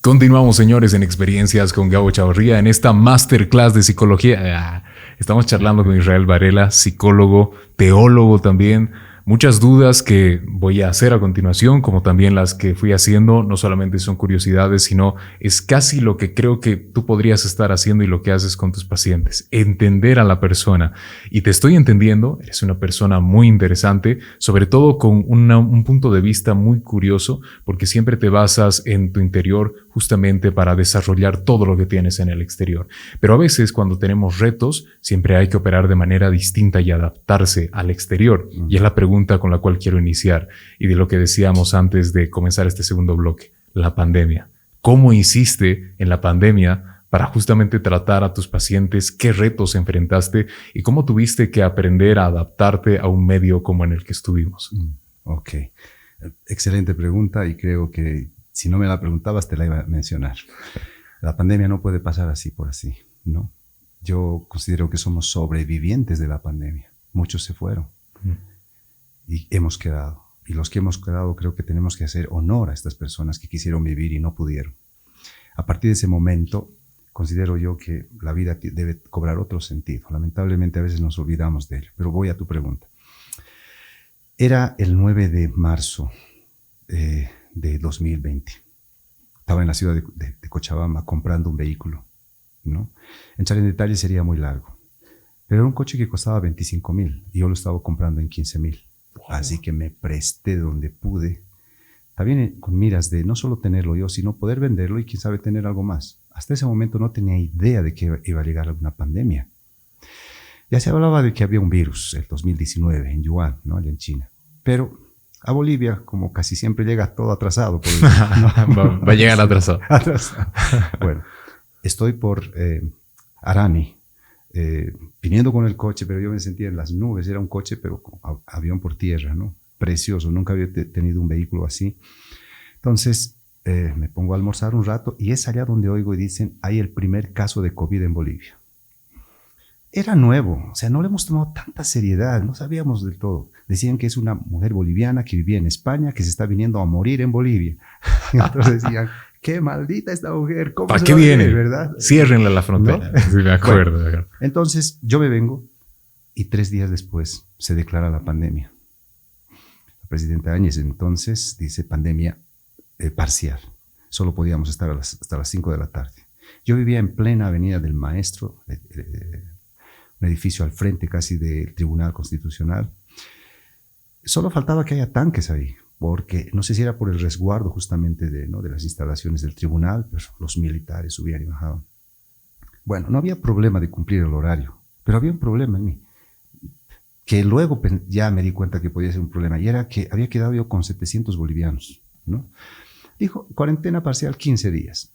Continuamos, señores, en Experiencias con Gabo Chavarría en esta masterclass de psicología. Estamos charlando con Israel Varela, psicólogo, teólogo también. Muchas dudas que voy a hacer a continuación, como también las que fui haciendo, no solamente son curiosidades, sino es casi lo que creo que tú podrías estar haciendo y lo que haces con tus pacientes. Entender a la persona. Y te estoy entendiendo, eres una persona muy interesante, sobre todo con un punto de vista muy curioso, porque siempre te basas en tu interior justamente para desarrollar todo lo que tienes en el exterior. Pero a veces cuando tenemos retos, siempre hay que operar de manera distinta y adaptarse al exterior. Y es la pregunta con la cual quiero iniciar y de lo que decíamos antes de comenzar este segundo bloque, la pandemia. ¿Cómo hiciste en la pandemia para justamente tratar a tus pacientes? ¿Qué retos enfrentaste y cómo tuviste que aprender a adaptarte a un medio como en el que estuvimos? Ok, excelente pregunta y creo que si no me la preguntabas te la iba a mencionar. La pandemia no puede pasar así por así, ¿no? Yo considero que somos sobrevivientes de la pandemia. Muchos se fueron y hemos quedado. Y los que hemos quedado creo que tenemos que hacer honor a estas personas que quisieron vivir y no pudieron. A partir de ese momento, considero yo que la vida debe cobrar otro sentido. Lamentablemente a veces nos olvidamos de él, pero voy a tu pregunta. Era el 9 de marzo de 2020. Estaba en la ciudad de Cochabamba comprando un vehículo, ¿no? Entrar en detalle sería muy largo, pero era un coche que costaba 25,000 y yo lo estaba comprando en 15,000. Así que me presté donde pude, también con miras de no solo tenerlo yo, sino poder venderlo y quién sabe tener algo más. Hasta ese momento no tenía idea de que iba a llegar alguna pandemia. Ya se hablaba de que había un virus, el 2019, en Wuhan, ¿no? Allá en China. Pero a Bolivia, como casi siempre, llega todo atrasado. Por Va a llegar atrasado. Bueno, estoy por Arani, viniendo con el coche, pero yo me sentía en las nubes. Era un coche, pero avión por tierra, ¿no? Precioso, nunca había tenido un vehículo así. Entonces me pongo a almorzar un rato y es allá donde oigo y dicen, hay el primer caso de COVID en Bolivia. Era nuevo, o sea, no le hemos tomado tanta seriedad, no sabíamos del todo. Decían que es una mujer boliviana que vivía en España, que se está viniendo a morir en Bolivia. Entonces decían, qué maldita esta mujer, ¿cómo ¿para se qué va a viene? venir, verdad? Ciérrenle la frontera. ¿No? Sí, me acuerdo. Bueno, entonces yo me vengo y 3 días después se declara la pandemia. La presidenta Áñez entonces dice pandemia parcial. Solo podíamos estar hasta las 5 de la tarde. Yo vivía en plena Avenida del Maestro, un edificio al frente casi del Tribunal Constitucional. Solo faltaba que haya tanques ahí, porque no sé si era por el resguardo justamente de las instalaciones del tribunal, pero los militares subían y bajaban. Bueno, no había problema de cumplir el horario, pero había un problema en mí, que luego ya me di cuenta que podía ser un problema, y era que había quedado yo con 700 bolivianos, ¿no? Dijo, cuarentena parcial 15 días.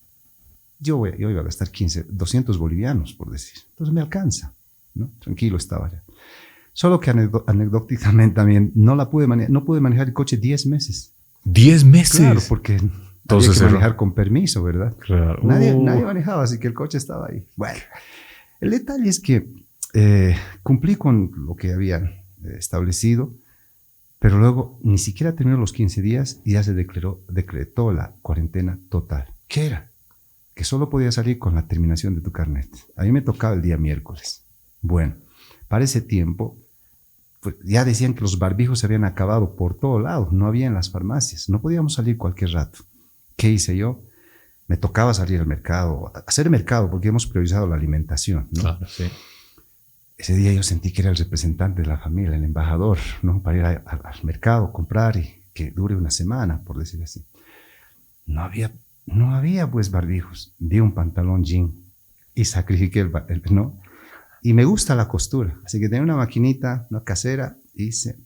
Yo iba a gastar 200 bolivianos, por decir. Entonces me alcanza, ¿no? Tranquilo estaba ya. Solo que anecdóticamente también no pude manejar el coche 10 meses. 10 meses. Claro, porque entonces había que manejar con permiso, ¿verdad? Claro. Nadie manejaba, así que el coche estaba ahí. Bueno, el detalle es que cumplí con lo que habían establecido, pero luego ni siquiera terminó los 15 días y ya se decretó la cuarentena total. ¿Qué era? Que solo podía salir con la terminación de tu carnet. A mí me tocaba el día miércoles. Bueno, para ese tiempo, pues ya decían que los barbijos se habían acabado por todo lado, no había en las farmacias, no podíamos salir cualquier rato. ¿Qué hice yo? Me tocaba salir al mercado, hacer mercado, porque hemos priorizado la alimentación, ¿no? Claro, sí. Ese día yo sentí que era el representante de la familia, el embajador, ¿no? Para ir al mercado, comprar y que dure una semana, por decir así. No había pues barbijos. Vi un pantalón jean y sacrifiqué ¿no? Y me gusta la costura, así que tenía una maquinita, una casera, hice.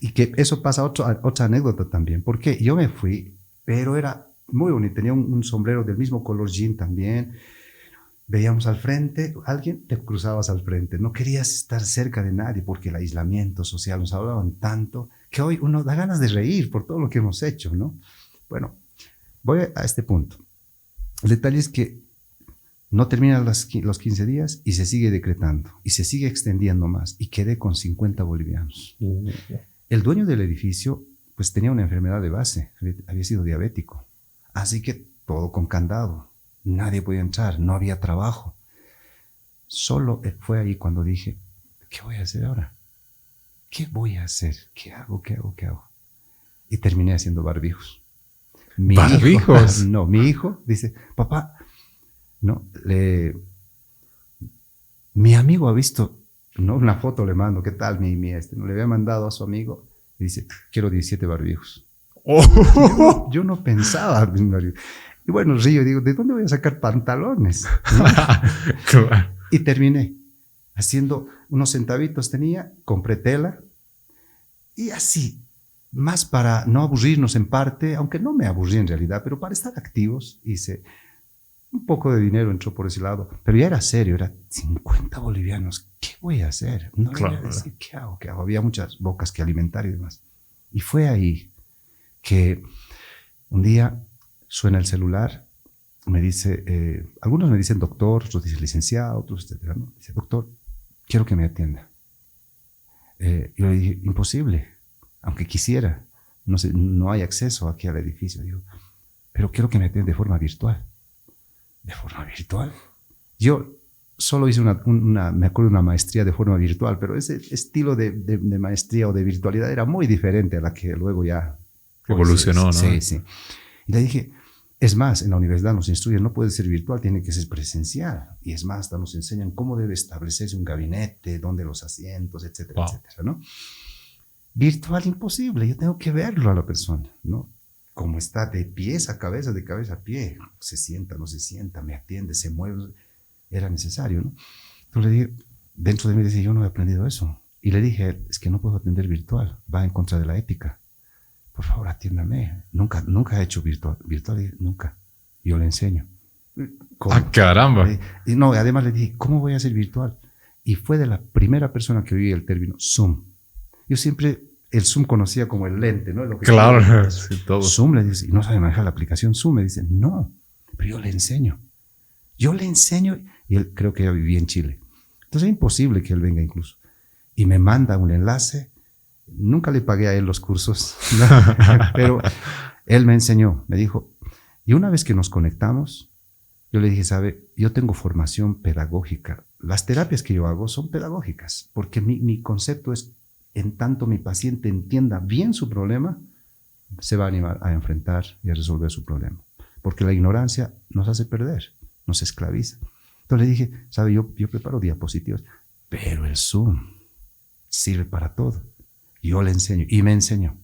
Y que eso pasa otra anécdota también, porque yo me fui, pero era muy bonito, tenía un sombrero del mismo color jean también. Veíamos al frente, alguien te cruzabas al frente, no querías estar cerca de nadie porque el aislamiento social nos hablaban tanto que hoy uno da ganas de reír por todo lo que hemos hecho, ¿no? Bueno, voy a este punto. El detalle es que no terminan los 15 días y se sigue decretando y se sigue extendiendo más y quedé con 50 bolivianos. El dueño del edificio pues tenía una enfermedad de base, había sido diabético, así que todo con candado. Nadie podía entrar, no había trabajo. Solo fue ahí cuando dije, ¿qué voy a hacer ahora? ¿Qué voy a hacer? ¿Qué hago? Y terminé haciendo barbijos. ¿Barbijos? Mi hijo dice, papá, no, mi amigo ha visto, ¿no? Una foto le mando, ¿qué tal? No le había mandado a su amigo, y dice, quiero 17 barbijos. Oh. Yo no pensaba. Y bueno, río, digo, ¿de dónde voy a sacar pantalones? ¿No? Claro. Y terminé haciendo unos centavitos tenía, compré tela y así, más para no aburrirnos en parte, aunque no me aburrí en realidad, pero para estar activos, hice un poco de dinero entró por ese lado, pero ya era serio, era 50 bolivianos. ¿Qué voy a hacer? No le voy a decir, ¿qué hago? ¿Qué hago? Había muchas bocas que alimentar y demás. Y fue ahí que un día suena el celular, me dice, algunos me dicen doctor, otros dicen licenciado, otros etcétera, ¿no? Dice, doctor, quiero que me atienda. Yo le dije, imposible, aunque quisiera, no sé, no hay acceso aquí al edificio. Digo, pero quiero que me atienda de forma virtual. ¿De forma virtual? Yo solo hice me acuerdo, una maestría de forma virtual, pero ese estilo de maestría o de virtualidad era muy diferente a la que luego ya evolucionó, ¿no? Sí, sí. Y le dije, es más, en la universidad nos instruyen, no puede ser virtual, tiene que ser presencial. Y es más, hasta nos enseñan cómo debe establecerse un gabinete, dónde los asientos, etcétera, etcétera, ¿no? Virtual, imposible, yo tengo que verlo a la persona, ¿no? Cómo está de pies a cabeza, de cabeza a pie, se sienta, no se sienta, me atiende, se mueve, era necesario, ¿no? Entonces le dije, dentro de mí decía, yo no he aprendido eso. Y le dije, es que no puedo atender virtual, va en contra de la ética. Por favor, atiéndame. Nunca he hecho virtual, nunca. Yo le enseño. ¿Cómo? ¡Ah, caramba! Y no, además le dije, ¿cómo voy a hacer virtual? Y fue de la primera persona que oí el término Zoom. Yo siempre el Zoom conocía como el lente, ¿no? Lo que claro, sí, todo. Zoom le dice, y no sabe manejar la aplicación Zoom. Me dice, no, pero yo le enseño. Y él creo que ya vivía en Chile. Entonces es imposible que él venga incluso. Y me manda un enlace. Nunca le pagué a él los cursos, pero él me enseñó, me dijo, y una vez que nos conectamos, yo le dije, sabe, yo tengo formación pedagógica. Las terapias que yo hago son pedagógicas, porque mi concepto es, en tanto mi paciente entienda bien su problema, se va a animar a enfrentar y a resolver su problema. Porque la ignorancia nos hace perder, nos esclaviza. Entonces le dije, sabe, yo preparo diapositivas, pero el Zoom sirve para todo. Yo le enseño, y me enseñó.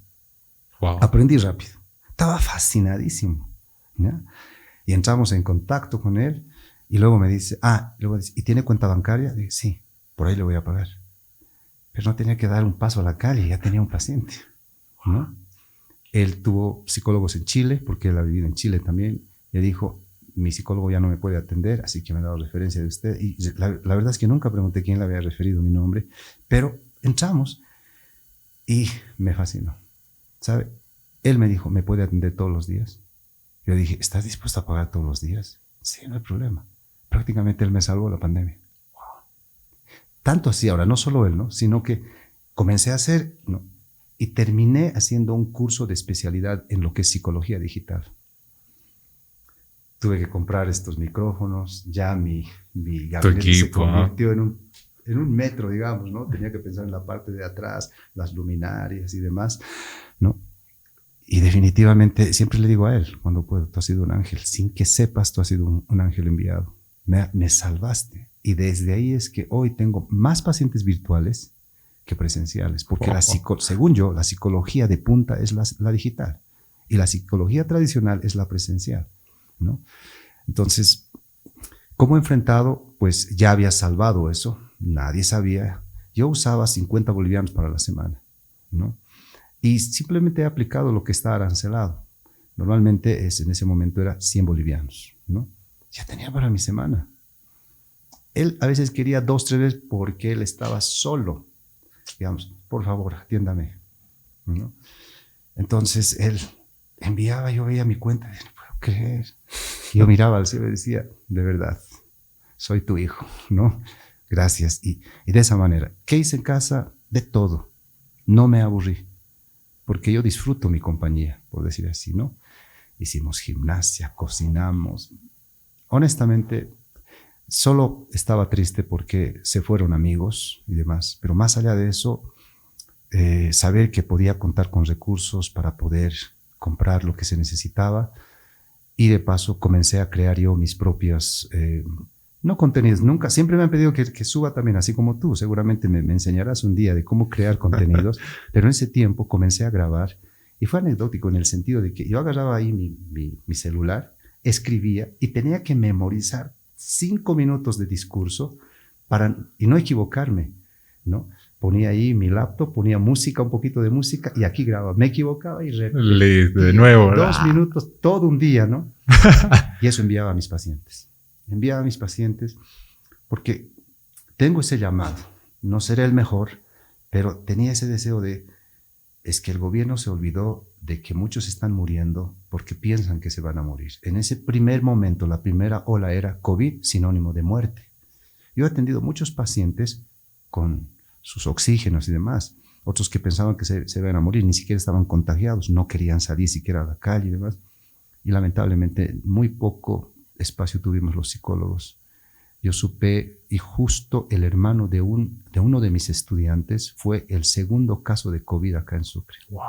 Wow. Aprendí rápido. Estaba fascinadísimo, ¿ya? Y entramos en contacto con él, y luego me dice, ¿y tiene cuenta bancaria? Dije, sí, por ahí le voy a pagar. Pero no tenía que dar un paso a la calle, ya tenía un paciente, ¿no? Él tuvo psicólogos en Chile, porque él ha vivido en Chile también. Le dijo, mi psicólogo ya no me puede atender, así que me ha dado referencia de usted. Y la verdad es que nunca pregunté quién le había referido mi nombre, pero entramos y me fascinó. ¿Sabe? Él me dijo, ¿me puede atender todos los días? Yo dije, ¿estás dispuesto a pagar todos los días? Sí, no hay problema. Prácticamente él me salvó la pandemia. Wow. Tanto así, ahora, no solo él, ¿no? Sino que comencé a hacer, ¿no? Y terminé haciendo un curso de especialidad en lo que es psicología digital. Tuve que comprar estos micrófonos, ya mi gabinete se convirtió en un metro, digamos, ¿no? Tenía que pensar en la parte de atrás, las luminarias y demás, ¿no? Y definitivamente, siempre le digo a él, cuando puedo, tú has sido un ángel, sin que sepas, tú has sido un ángel enviado. Me salvaste. Y desde ahí es que hoy tengo más pacientes virtuales que presenciales, porque según yo, la psicología de punta es la digital y la psicología tradicional es la presencial, ¿no? Entonces, ¿cómo he enfrentado? Pues ya había salvado eso, nadie sabía. Yo usaba 50 bolivianos para la semana, ¿no? Y simplemente he aplicado lo que está arancelado. Normalmente en ese momento era 100 bolivianos, ¿no? Ya tenía para mi semana. Él a veces quería 2, 3 veces porque él estaba solo. Digamos, por favor, atiéndame, ¿no? Entonces él enviaba, yo veía mi cuenta, no puedo creer. Yo miraba al cielo y decía, de verdad, soy tu hijo, ¿no? Gracias. Y de esa manera, ¿qué hice en casa? De todo. No me aburrí, porque yo disfruto mi compañía, por decir así, ¿no? Hicimos gimnasia, cocinamos. Honestamente, solo estaba triste porque se fueron amigos y demás, pero más allá de eso, saber que podía contar con recursos para poder comprar lo que se necesitaba, y de paso comencé a crear yo mis propios, no contenidos, nunca, siempre me han pedido que suba también, así como tú, seguramente me enseñarás un día de cómo crear contenidos, pero en ese tiempo comencé a grabar, y fue anecdótico en el sentido de que yo agarraba ahí mi celular, escribía y tenía que memorizar 5 minutos de discurso y no equivocarme, ¿no? Ponía ahí mi laptop, ponía música, un poquito de música, y aquí grababa. Me equivocaba y de nuevo. 2 minutos, todo un día, ¿no? Y eso enviaba a mis pacientes. Enviaba a mis pacientes porque tengo ese llamado. No seré el mejor, pero tenía ese deseo de, es que el gobierno se olvidó de que muchos están muriendo porque piensan que se van a morir. En ese primer momento, la primera ola era COVID, sinónimo de muerte. Yo he atendido muchos pacientes con sus oxígenos y demás, otros que pensaban que se iban a morir, ni siquiera estaban contagiados, no querían salir siquiera a la calle y demás. Y lamentablemente muy poco espacio tuvimos los psicólogos. Yo supe, y justo el hermano de uno de mis estudiantes fue el segundo caso de COVID acá en Sucre. Wow.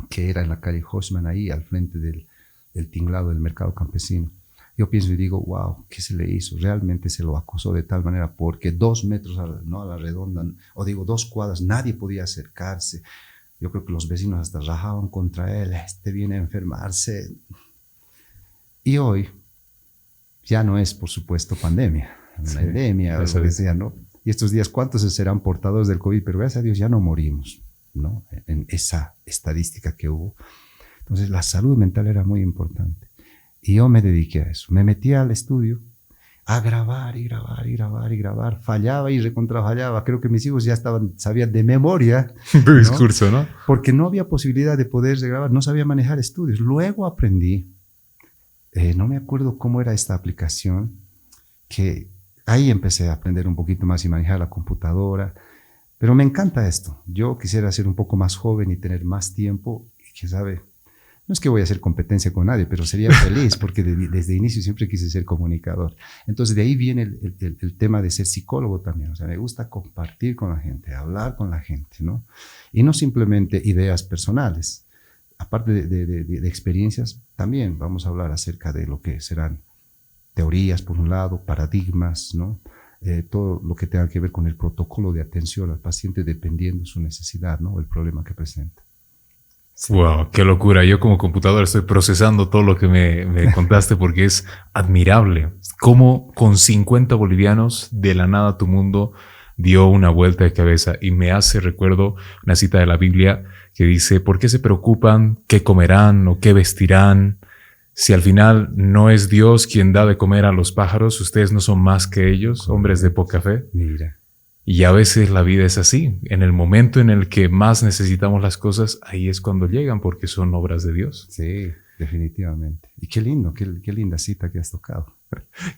Que era en la calle Hosman, ahí al frente del tinglado del mercado campesino. Yo pienso y digo, wow, ¿qué se le hizo? Realmente se lo acosó de tal manera porque 2 metros a la redonda, o digo 2 cuadras, nadie podía acercarse. Yo creo que los vecinos hasta rajaban contra él, viene a enfermarse. Y hoy ya no es, por supuesto, pandemia, una endemia, algo que sea, ¿no? Y estos días, ¿cuántos serán portadores del COVID? Pero gracias a Dios ya no morimos, ¿no? En esa estadística que hubo. Entonces, la salud mental era muy importante. Y yo me dediqué a eso. Me metí al estudio a grabar y grabar y grabar y grabar. Fallaba y recontrafallaba. Creo que mis hijos ya sabían de memoria. Tu discurso, ¿no? Porque no había posibilidad de poder regrabar. No sabía manejar estudios. Luego aprendí. No me acuerdo cómo era esta aplicación, que ahí empecé a aprender un poquito más y manejar la computadora, pero me encanta esto. Yo quisiera ser un poco más joven y tener más tiempo, y quién sabe, no es que voy a hacer competencia con nadie, pero sería feliz porque desde inicio siempre quise ser comunicador. Entonces de ahí viene el tema de ser psicólogo también. O sea, me gusta compartir con la gente, hablar con la gente, ¿no? Y no simplemente ideas personales. Aparte de experiencias, también vamos a hablar acerca de lo que serán teorías, por un lado, paradigmas, ¿no? Todo lo que tenga que ver con el protocolo de atención al paciente dependiendo de su necesidad, ¿no? O el problema que presenta. Wow, qué locura. Yo como computador estoy procesando todo lo que me contaste porque es admirable. Cómo con 50 bolivianos de la nada tu mundo dio una vuelta de cabeza y me hace recuerdo una cita de la Biblia que dice, ¿por qué se preocupan qué comerán o qué vestirán? Si al final no es Dios quien da de comer a los pájaros, ustedes no son más que ellos, hombres de poca fe. Mira. Y a veces la vida es así. En el momento en el que más necesitamos las cosas, ahí es cuando llegan porque son obras de Dios. Sí, definitivamente. Y qué lindo, qué linda cita que has tocado.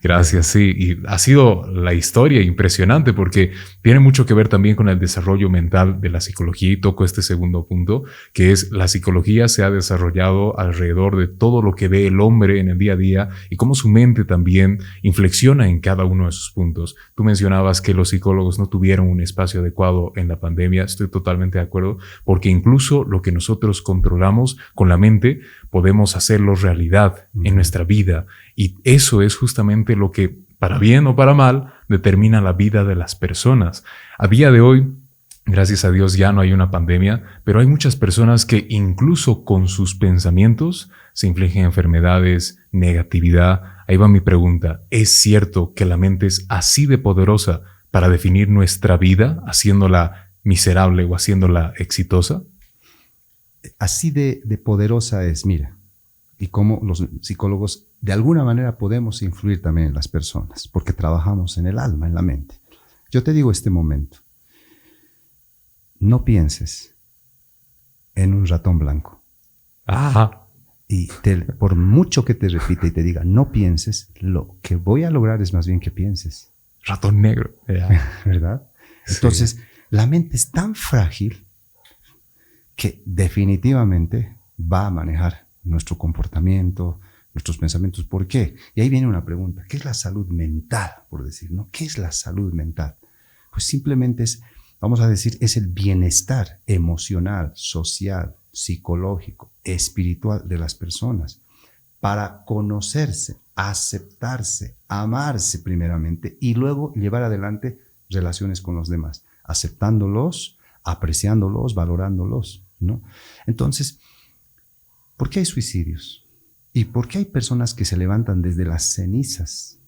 Gracias, sí. Y ha sido la historia impresionante porque tiene mucho que ver también con el desarrollo mental de la psicología y toco este segundo punto, que es la psicología se ha desarrollado alrededor de todo lo que ve el hombre en el día a día y cómo su mente también inflexiona en cada uno de sus puntos. Tú mencionabas que los psicólogos no tuvieron un espacio adecuado en la pandemia. Estoy totalmente de acuerdo porque incluso lo que nosotros controlamos con la mente podemos hacerlo realidad en nuestra vida y eso es justamente lo que, para bien o para mal, determina la vida de las personas. A día de hoy, gracias a Dios, ya no hay una pandemia, pero hay muchas personas que incluso con sus pensamientos se infligen enfermedades, negatividad. Ahí va mi pregunta. ¿Es cierto que la mente es así de poderosa para definir nuestra vida, haciéndola miserable o haciéndola exitosa? Así de poderosa es, mira, y cómo los psicólogos de alguna manera podemos influir también en las personas, porque trabajamos en el alma, en la mente. Yo te digo este momento, no pienses en un ratón blanco. Ajá. Y por mucho que te repita y te diga, no pienses, lo que voy a lograr es más bien que pienses. Ratón negro. ¿Verdad? Sí. Entonces, la mente es tan frágil que definitivamente va a manejar nuestro comportamiento, nuestros pensamientos. ¿Por qué? Y ahí viene una pregunta. ¿Qué es la salud mental, por decir, ¿no? ¿Qué es la salud mental? Pues simplemente es, vamos a decir, es el bienestar emocional, social, psicológico, espiritual de las personas para conocerse, aceptarse, amarse primeramente y luego llevar adelante relaciones con los demás, aceptándolos, apreciándolos, valorándolos, ¿no? Entonces, ¿por qué hay suicidios? ¿Y por qué hay personas que se levantan desde las cenizas?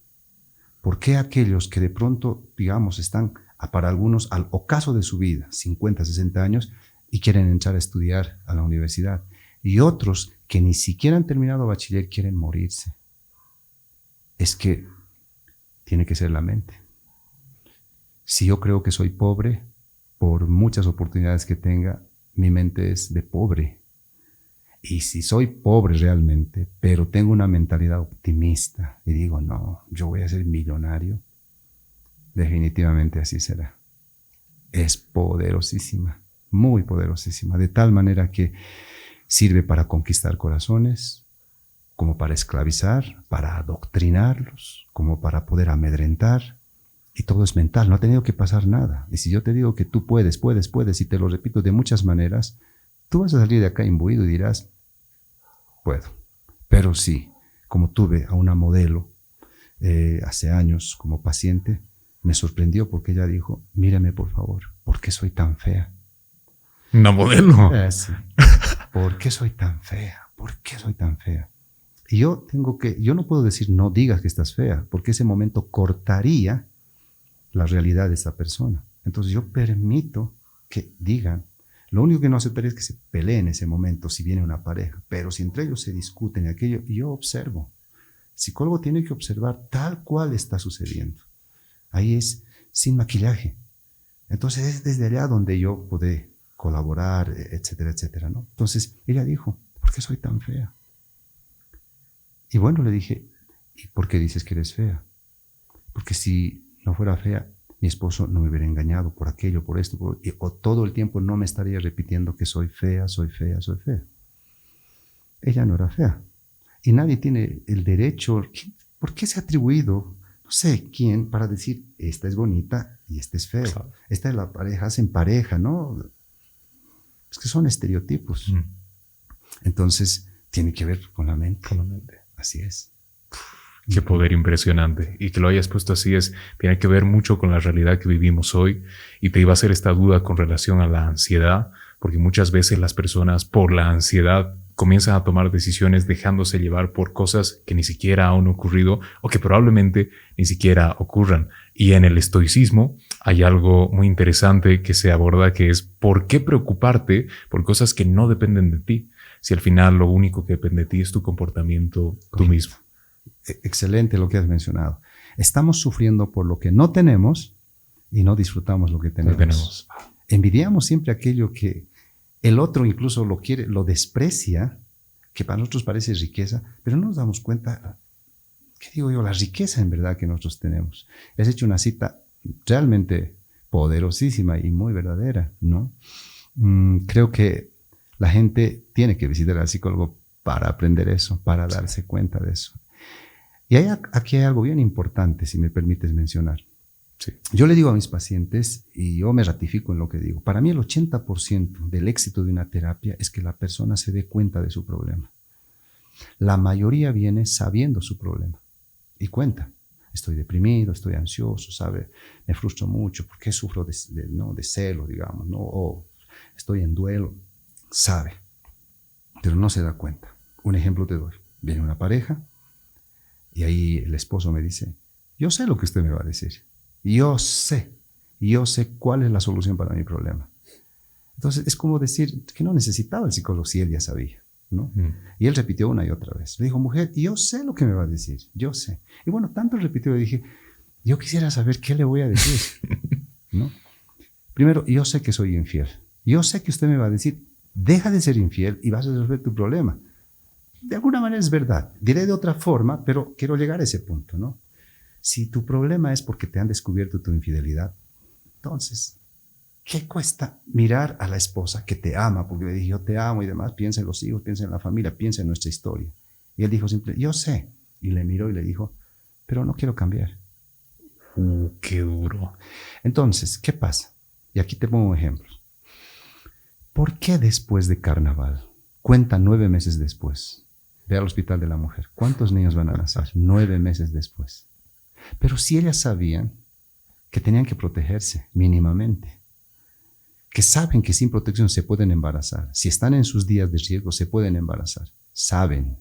¿Por qué aquellos que de pronto, digamos, están para algunos al ocaso de su vida, 50, 60 años, y quieren entrar a estudiar a la universidad? Y otros que ni siquiera han terminado bachiller quieren morirse. es que tiene que ser la mente. Si yo creo que soy pobre, por muchas oportunidades que tenga, mi mente es de pobre. Y si soy pobre realmente, pero tengo una mentalidad optimista y digo, no, yo voy a ser millonario, definitivamente así será. Es poderosísima, muy poderosísima, de tal manera que sirve para conquistar corazones, como para esclavizar, para adoctrinarlos, como para poder amedrentar. Y todo es mental, no ha tenido que pasar nada. Y si yo te digo que tú puedes, y te lo repito de muchas maneras, tú vas a salir de acá imbuido y dirás, puedo. Pero sí, como tuve a una modelo hace años como paciente, me sorprendió porque ella dijo, mírame por favor, ¿por qué soy tan fea? ¿Una modelo? Sí. ¿Por qué soy tan fea? ¿Por qué soy tan fea? Y yo no puedo decir no digas que estás fea, porque ese momento cortaría la realidad de esa persona. Entonces yo permito que digan. Lo único que no aceptaría es que se peleen en ese momento si viene una pareja, pero si entre ellos se discuten aquello, yo observo. El psicólogo tiene que observar tal cual está sucediendo. Ahí es sin maquillaje. Entonces es desde allá donde yo puedo colaborar, etcétera, etcétera, ¿no? Entonces ella dijo, ¿por qué soy tan fea? Y bueno, le dije, ¿y por qué dices que eres fea? Porque si no fuera fea, mi esposo no me hubiera engañado por aquello, por esto, o todo el tiempo no me estaría repitiendo que soy fea, soy fea, soy fea. Ella no era fea. Y nadie tiene el derecho, ¿por qué se ha atribuido, no sé quién, para decir, esta es bonita y esta es fea? Claro. Esta es la pareja, hacen pareja, ¿no? Es que son estereotipos. Entonces, tiene que ver con la mente. Con la mente. Así es. Qué poder impresionante. Y que lo hayas puesto así tiene que ver mucho con la realidad que vivimos hoy. Y te iba a hacer esta duda con relación a la ansiedad, porque muchas veces las personas por la ansiedad comienzan a tomar decisiones dejándose llevar por cosas que ni siquiera han ocurrido o que probablemente ni siquiera ocurran. Y en el estoicismo hay algo muy interesante que se aborda, que es ¿por qué preocuparte por cosas que no dependen de ti? Si al final lo único que depende de ti es tu comportamiento tú mismo. Excelente lo que has mencionado. Estamos sufriendo por lo que no tenemos y no disfrutamos lo que tenemos. Envidiamos siempre aquello que el otro incluso lo quiere, lo desprecia, que para nosotros parece riqueza, pero no nos damos cuenta, ¿qué digo yo? La riqueza en verdad que nosotros tenemos. Has hecho una cita realmente poderosísima y muy verdadera, ¿no? Creo que la gente tiene que visitar al psicólogo para aprender eso, para darse cuenta de eso. Y aquí hay algo bien importante, si me permites mencionar. Sí. Yo le digo a mis pacientes, y yo me ratifico en lo que digo, para mí el 80% del éxito de una terapia es que la persona se dé cuenta de su problema. La mayoría viene sabiendo su problema y cuenta. Estoy deprimido, estoy ansioso, ¿sabe? Me frustro mucho, ¿por qué sufro de celo, digamos? ¿No? O estoy en duelo, sabe, pero no se da cuenta. Un ejemplo te doy. Viene una pareja y ahí el esposo me dice, yo sé lo que usted me va a decir. Yo sé cuál es la solución para mi problema. Entonces es como decir que no necesitaba el psicólogo si él ya sabía, ¿no? Y él repitió una y otra vez. Le dijo, mujer, yo sé lo que me va a decir, yo sé. Y bueno, tanto repitió, le dije, yo quisiera saber qué le voy a decir, ¿no? Primero, yo sé que soy infiel. Yo sé que usted me va a decir, deja de ser infiel y vas a resolver tu problema. De alguna manera es verdad. Diré de otra forma, pero quiero llegar a ese punto, ¿no? Si tu problema es porque te han descubierto tu infidelidad, entonces, ¿qué cuesta mirar a la esposa que te ama? Porque le dije, yo te amo y demás, piensa en los hijos, piensa en la familia, piensa en nuestra historia. Y él dijo simplemente, yo sé. Y le miró y le dijo, pero no quiero cambiar. Qué duro. Entonces, ¿qué pasa? Y aquí te pongo ejemplos. ¿Por qué después de carnaval? Cuenta 9 meses después. Ve al Hospital de la Mujer. ¿Cuántos niños van a nacer? 9 meses después. Pero si ellas sabían que tenían que protegerse mínimamente, que saben que sin protección se pueden embarazar, si están en sus días de riesgo se pueden embarazar, saben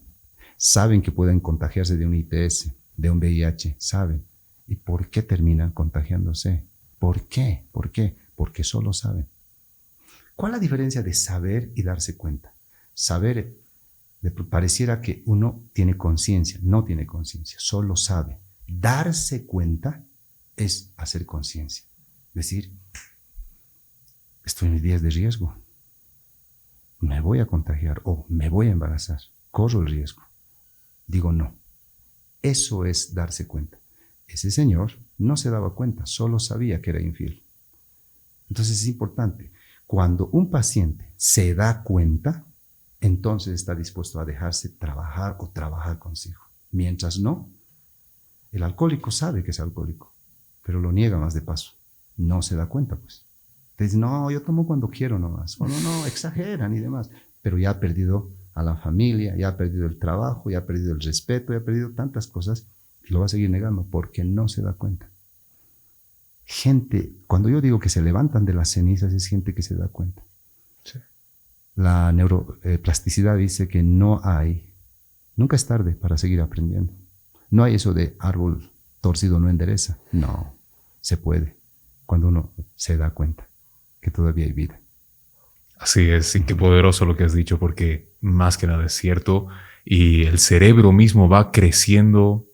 que pueden contagiarse de un ITS, de un VIH, saben. ¿Y por qué terminan contagiándose? ¿Por qué? ¿Por qué? Porque solo saben. ¿Cuál es la diferencia de saber y darse cuenta? Saber Pareciera que uno tiene conciencia. No tiene conciencia, solo sabe. Darse cuenta es hacer conciencia. Decir, estoy en mis días de riesgo. Me voy a contagiar o me voy a embarazar. Corro el riesgo. Digo no. Eso es darse cuenta. Ese señor no se daba cuenta, solo sabía que era infiel. Entonces es importante. Cuando un paciente se da cuenta, entonces está dispuesto a dejarse trabajar o trabajar consigo. Mientras no, el alcohólico sabe que es alcohólico, pero lo niega más de paso. No se da cuenta, pues. Te dice, no, yo tomo cuando quiero nomás. O no, exageran y demás. Pero ya ha perdido a la familia, ya ha perdido el trabajo, ya ha perdido el respeto, ya ha perdido tantas cosas y lo va a seguir negando porque no se da cuenta. Gente, cuando yo digo que se levantan de las cenizas, es gente que se da cuenta. Sí. La neuroplasticidad dice que nunca es tarde para seguir aprendiendo. No hay eso de árbol torcido no endereza. No, se puede cuando uno se da cuenta que todavía hay vida. Así es, y qué poderoso lo que has dicho, porque más que nada es cierto y el cerebro mismo va creciendo.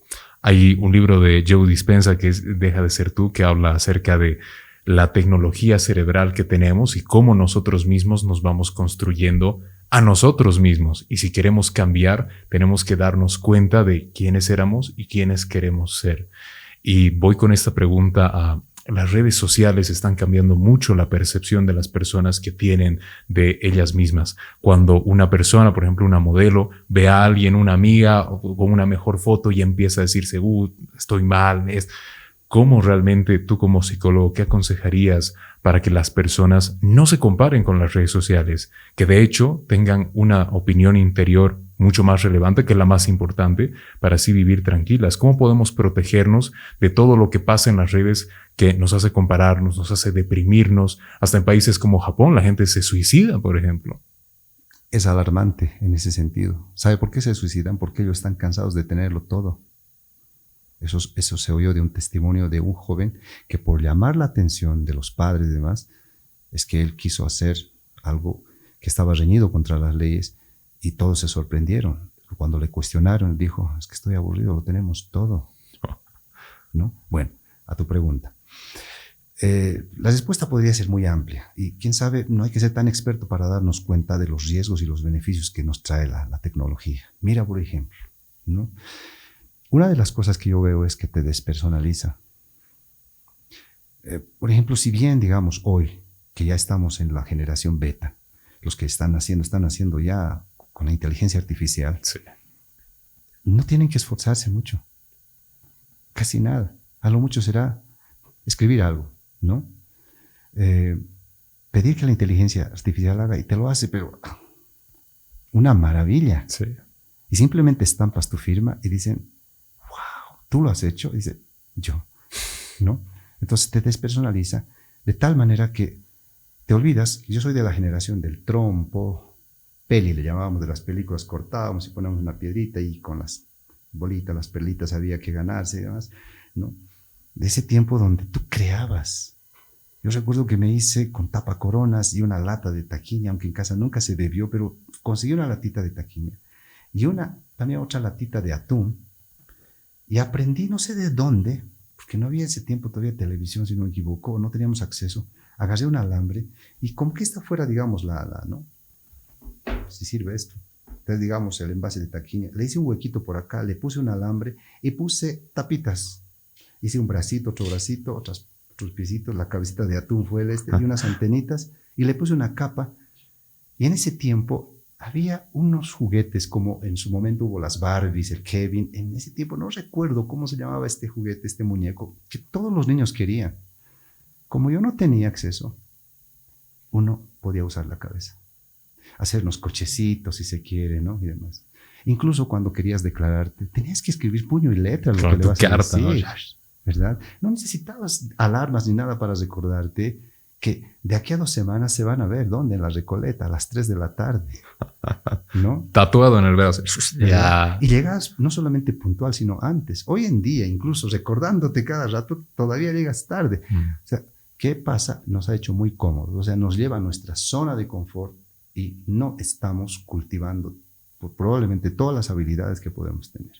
Hay un libro de Joe Dispenza que es Deja de ser tú, que habla acerca de la tecnología cerebral que tenemos y cómo nosotros mismos nos vamos construyendo a nosotros mismos. Y si queremos cambiar, tenemos que darnos cuenta de quiénes éramos y quiénes queremos ser. Y voy con esta pregunta a las redes sociales. Están cambiando mucho la percepción de las personas que tienen de ellas mismas. Cuando una persona, por ejemplo, una modelo, ve a alguien, una amiga con una mejor foto y empieza a decirse, estoy mal. ¿Cómo realmente tú como psicólogo, qué aconsejarías para que las personas no se comparen con las redes sociales? Que de hecho tengan una opinión interior mucho más relevante, que la más importante, para así vivir tranquilas. ¿Cómo podemos protegernos de todo lo que pasa en las redes que nos hace compararnos, nos hace deprimirnos? Hasta en países como Japón la gente se suicida, por ejemplo. Es alarmante en ese sentido. ¿Sabe por qué se suicidan? Porque ellos están cansados de tenerlo todo. Eso se oyó de un testimonio de un joven que por llamar la atención de los padres y demás, es que él quiso hacer algo que estaba reñido contra las leyes y todos se sorprendieron. Cuando le cuestionaron, dijo, es que estoy aburrido, lo tenemos todo. ¿No? Bueno, a tu pregunta. La respuesta podría ser muy amplia y quién sabe, no hay que ser tan experto para darnos cuenta de los riesgos y los beneficios que nos trae la tecnología. Mira, por ejemplo, ¿no? Una de las cosas que yo veo es que te despersonaliza. Por ejemplo, si bien, digamos, hoy, que ya estamos en la generación beta, los que están haciendo ya con la inteligencia artificial, sí, no tienen que esforzarse mucho. Casi nada. A lo mucho será escribir algo, ¿no? Pedir que la inteligencia artificial haga y te lo hace, pero una maravilla. Sí. Y simplemente estampas tu firma y dicen, ¿tú lo has hecho? Dice, yo, ¿no? Entonces te despersonaliza de tal manera que te olvidas. Yo soy de la generación del trompo, peli le llamábamos, de las películas, cortábamos y poníamos una piedrita y con las bolitas, las perlitas había que ganarse y demás, ¿no? De ese tiempo donde tú creabas. Yo recuerdo que me hice con tapacoronas y una lata de taquiña, aunque en casa nunca se bebió, pero conseguí una latita de taquiña y también otra latita de atún. Y aprendí, no sé de dónde, porque no había ese tiempo todavía televisión, si no me equivoco, no teníamos acceso. Agarré un alambre y como que esta fuera, digamos, ¿no? Si sirve esto. Entonces, digamos, el envase de taquiña. Le hice un huequito por acá, le puse un alambre y puse tapitas. Hice un bracito, otro bracito, otros piecitos, la cabecita de atún fue y unas antenitas y le puse una capa. Y en ese tiempo había unos juguetes, como en su momento hubo las Barbies, el Kevin. En ese tiempo no recuerdo cómo se llamaba este juguete, este muñeco, que todos los niños querían. Como yo no tenía acceso, uno podía usar la cabeza, hacernos cochecitos si se quiere, ¿no? Y demás. Incluso cuando querías declararte, tenías que escribir puño y letra lo que le vas a decir, ¿no? ¿Verdad? No necesitabas alarmas ni nada para recordarte que de aquí a 2 semanas se van a ver, ¿dónde? En la Recoleta, a las 3 de la tarde, ¿no? Tatuado en el brazo. Ya. Y llegas no solamente puntual, sino antes. Hoy en día, incluso recordándote cada rato, todavía llegas tarde. O sea, ¿qué pasa? Nos ha hecho muy cómodos. O sea, nos lleva a nuestra zona de confort y no estamos cultivando probablemente todas las habilidades que podemos tener.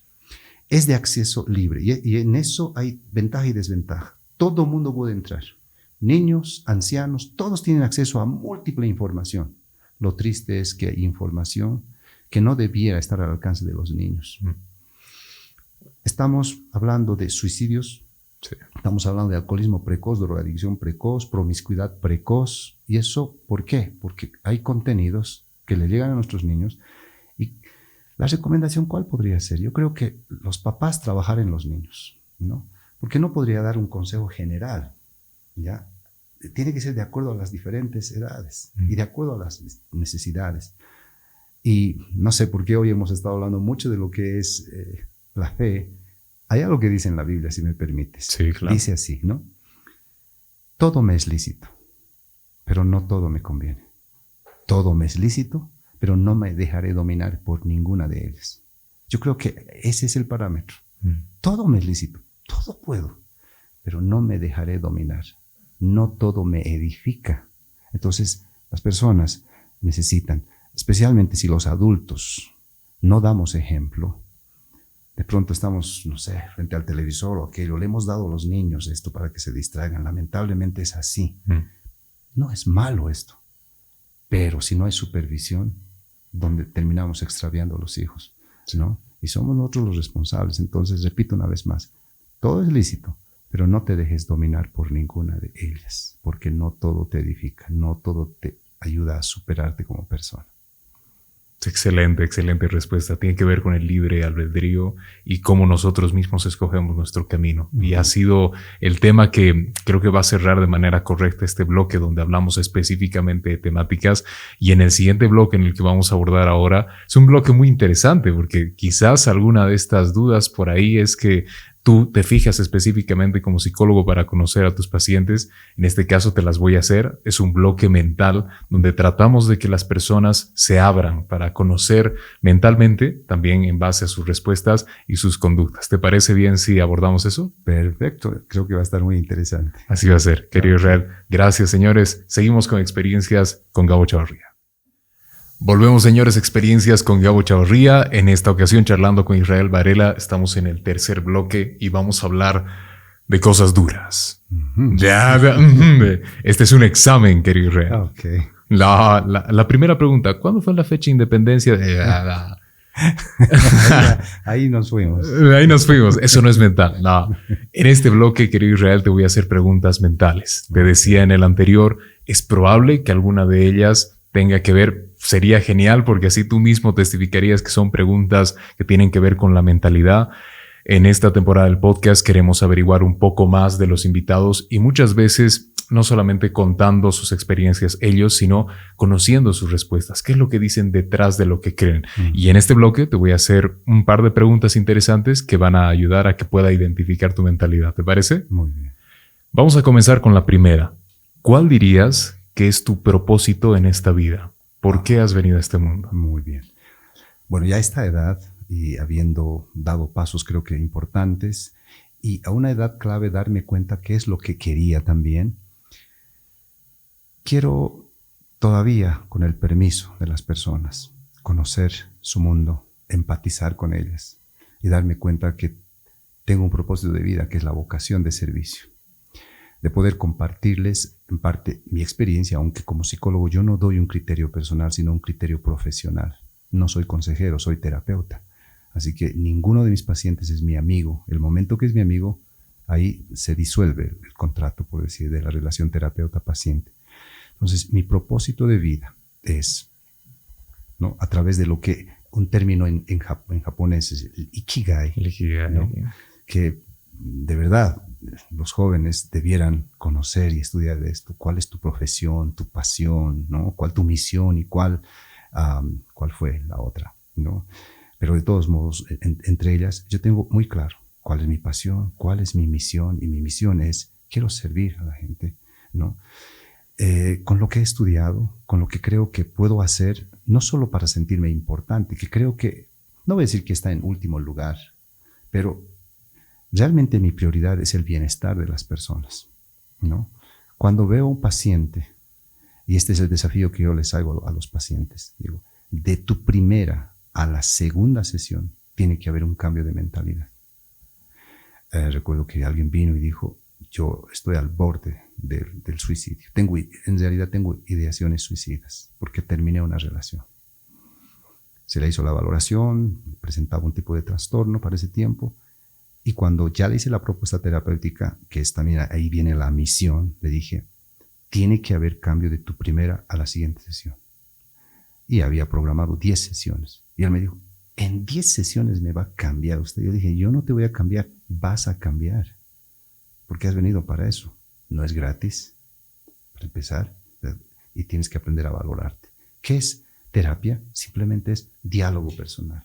Es de acceso libre y en eso hay ventaja y desventaja. Todo mundo puede entrar. Niños, ancianos, todos tienen acceso a múltiple información. Lo triste es que hay información que no debiera estar al alcance de los niños. Estamos hablando de suicidios, sí. Estamos hablando de alcoholismo precoz, drogadicción precoz, promiscuidad precoz. ¿Y eso por qué? Porque hay contenidos que le llegan a nuestros niños. Y la recomendación, ¿cuál podría ser? Yo creo que los papás trabajar en los niños, ¿no? Porque no podría dar un consejo general, ¿ya? Tiene que ser de acuerdo a las diferentes edades y de acuerdo a las necesidades. Y no sé por qué hoy hemos estado hablando mucho de lo que es la fe. Hay algo que dice en la Biblia, si me permites. Sí, claro. Dice así, ¿no? Todo me es lícito, pero no todo me conviene. Todo me es lícito, pero no me dejaré dominar por ninguna de ellas. Yo creo que ese es el parámetro. Todo me es lícito, todo puedo, pero no me dejaré dominar. No todo me edifica. Entonces, las personas necesitan, especialmente si los adultos no damos ejemplo, de pronto estamos, no sé, frente al televisor o aquello, le hemos dado a los niños esto para que se distraigan. Lamentablemente es así. No es malo esto, pero si no hay supervisión, donde terminamos extraviando a los hijos, ¿no? Y somos nosotros los responsables. Entonces, repito una vez más, todo es lícito, pero no te dejes dominar por ninguna de ellas, porque no todo te edifica, no todo te ayuda a superarte como persona. Excelente, excelente respuesta. Tiene que ver con el libre albedrío y cómo nosotros mismos escogemos nuestro camino. Y ha sido el tema que creo que va a cerrar de manera correcta este bloque donde hablamos específicamente de temáticas. Y en el siguiente bloque en el que vamos a abordar ahora es un bloque muy interesante porque quizás alguna de estas dudas por ahí es que tú te fijas específicamente como psicólogo para conocer a tus pacientes. En este caso te las voy a hacer. Es un bloque mental donde tratamos de que las personas se abran para conocer mentalmente, también en base a sus respuestas y sus conductas. ¿Te parece bien si abordamos eso? Perfecto. Creo que va a estar muy interesante. Así va a ser, querido Israel. Gracias, señores. Seguimos con Experiencias con Gabo Chavarría. Volvemos, señores, Experiencias con Gabo Chavarría. En esta ocasión, charlando con Israel Varela, estamos en el tercer bloque y vamos a hablar de cosas duras. Este es un examen, querido Israel. Okay. La primera pregunta, ¿cuándo fue la fecha de independencia? Ahí nos fuimos. Ahí nos fuimos. Eso no es mental. No. En este bloque, querido Israel, te voy a hacer preguntas mentales. Te decía en el anterior, es probable que alguna de ellas tenga que ver. Sería genial porque así tú mismo testificarías que son preguntas que tienen que ver con la mentalidad. En esta temporada del podcast queremos averiguar un poco más de los invitados y muchas veces no solamente contando sus experiencias ellos, sino conociendo sus respuestas. ¿Qué es lo que dicen detrás de lo que creen? Y en este bloque te voy a hacer un par de preguntas interesantes que van a ayudar a que pueda identificar tu mentalidad. ¿Te parece? Muy bien. Vamos a comenzar con la primera. ¿Cuál dirías que es tu propósito en esta vida? ¿Por qué has venido a este mundo? Muy bien. Bueno, ya a esta edad y habiendo dado pasos creo que importantes y a una edad clave darme cuenta qué es lo que quería también, quiero todavía, con el permiso de las personas, conocer su mundo, empatizar con ellas y darme cuenta que tengo un propósito de vida que es la vocación de servicio. De poder compartirles en parte mi experiencia, aunque como psicólogo yo no doy un criterio personal, sino un criterio profesional. No soy consejero, soy terapeuta. Así que ninguno de mis pacientes es mi amigo. El momento que es mi amigo, ahí se disuelve el contrato, por decir, de la relación terapeuta-paciente. Entonces, mi propósito de vida es, ¿no?, a través de lo que un término en japonés es el ikigai, ¿no?, que de verdad los jóvenes debieran conocer y estudiar de esto. ¿Cuál es tu profesión, tu pasión, ¿no? ¿Cuál tu misión y cuál fue la otra, ¿no? Pero de todos modos, entre ellas, yo tengo muy claro cuál es mi pasión, cuál es mi misión, y mi misión es, quiero servir a la gente, ¿no? Con lo que he estudiado, con lo que creo que puedo hacer, no solo para sentirme importante, que creo que, no voy a decir que está en último lugar, pero realmente mi prioridad es el bienestar de las personas, ¿no? Cuando veo a un paciente, y este es el desafío que yo les hago a los pacientes, digo, de tu primera a la segunda sesión tiene que haber un cambio de mentalidad. Recuerdo que alguien vino y dijo, yo estoy al borde del suicidio. En realidad tengo ideaciones suicidas porque terminé una relación. Se le hizo la valoración, presentaba un tipo de trastorno para ese tiempo, y cuando ya le hice la propuesta terapéutica, que es también ahí viene la misión, le dije, tiene que haber cambio de tu primera a la siguiente sesión. Y había programado 10 sesiones. Y él me dijo, en 10 sesiones me va a cambiar usted. Yo dije, yo no te voy a cambiar, vas a cambiar. Porque has venido para eso. No es gratis, para empezar, y tienes que aprender a valorarte. ¿Qué es terapia? Simplemente es diálogo personal,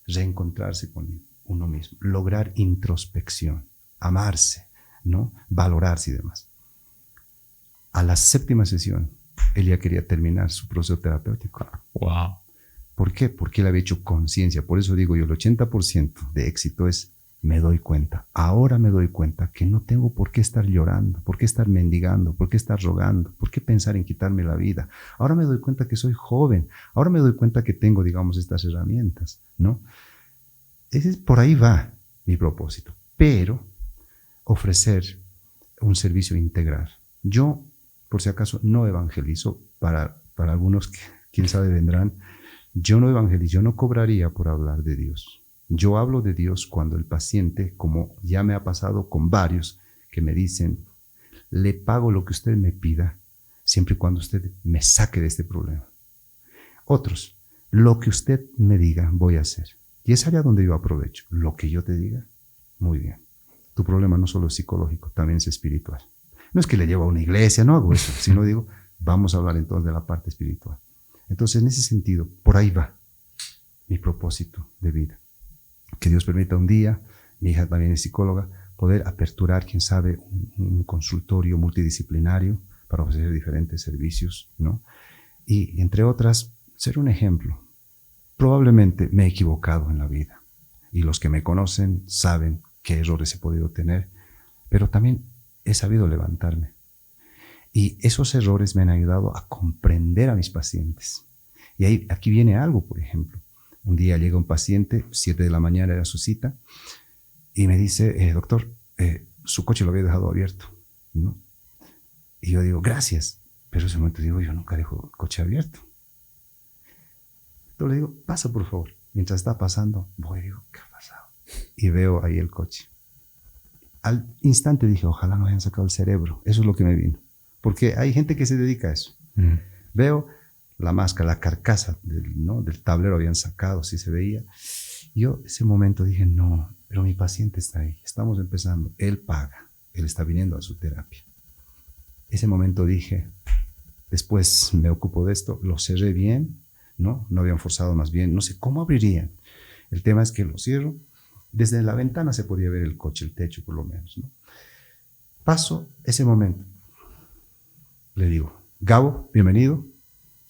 reencontrarse con uno mismo, lograr introspección, amarse, ¿no? Valorarse y demás. A la 7ª sesión, él ya quería terminar su proceso terapéutico. Wow. ¿Por qué? Porque él había hecho conciencia. Por eso digo yo, el 80% de éxito es me doy cuenta. Ahora me doy cuenta que no tengo por qué estar llorando, por qué estar mendigando, por qué estar rogando, por qué pensar en quitarme la vida. Ahora me doy cuenta que soy joven. Ahora me doy cuenta que tengo, digamos, estas herramientas, ¿no? Por ahí va mi propósito. Pero ofrecer un servicio integral. Yo, por si acaso, no evangelizo. Para algunos que, quién sabe, vendrán. Yo no evangelizo, yo no cobraría por hablar de Dios. Yo hablo de Dios cuando el paciente, como ya me ha pasado con varios, que me dicen, le pago lo que usted me pida, siempre y cuando usted me saque de este problema. Otros, lo que usted me diga, voy a hacer. Y es allá donde yo aprovecho. Lo que yo te diga, muy bien. Tu problema no solo es psicológico, también es espiritual. No es que le llevo a una iglesia, no hago eso, sino digo, vamos a hablar entonces de la parte espiritual. Entonces, en ese sentido, por ahí va mi propósito de vida. Que Dios permita un día, mi hija también es psicóloga, poder aperturar, quién sabe, un consultorio multidisciplinario para ofrecer diferentes servicios, ¿no? Y, entre otras, ser un ejemplo. Probablemente me he equivocado en la vida. Y los que me conocen saben qué errores he podido tener, pero también he sabido levantarme. Y esos errores me han ayudado a comprender a mis pacientes. Y aquí viene algo, por ejemplo. Un día llega un paciente, 7 de la mañana era su cita, y me dice, doctor, su coche lo había dejado abierto, ¿no? Y yo digo, gracias. Pero en ese momento digo, yo nunca dejo el coche abierto. Entonces le digo, pasa por favor. Mientras está pasando, voy y digo, ¿qué ha pasado? Y veo ahí el coche. Al instante dije, ojalá no hayan sacado el cerebro. Eso es lo que me vino. Porque hay gente que se dedica a eso. Veo la máscara, la carcasa del tablero habían sacado, sí se veía. Yo ese momento dije, no, pero mi paciente está ahí, estamos empezando, él paga, él está viniendo a su terapia. Ese momento dije, después me ocupo de esto, lo cerré bien, no habían forzado más bien, no sé cómo abrirían. El tema es que lo cierro, desde la ventana se podía ver el coche, el techo por lo menos, ¿no? Paso ese momento, le digo, Gabo, bienvenido.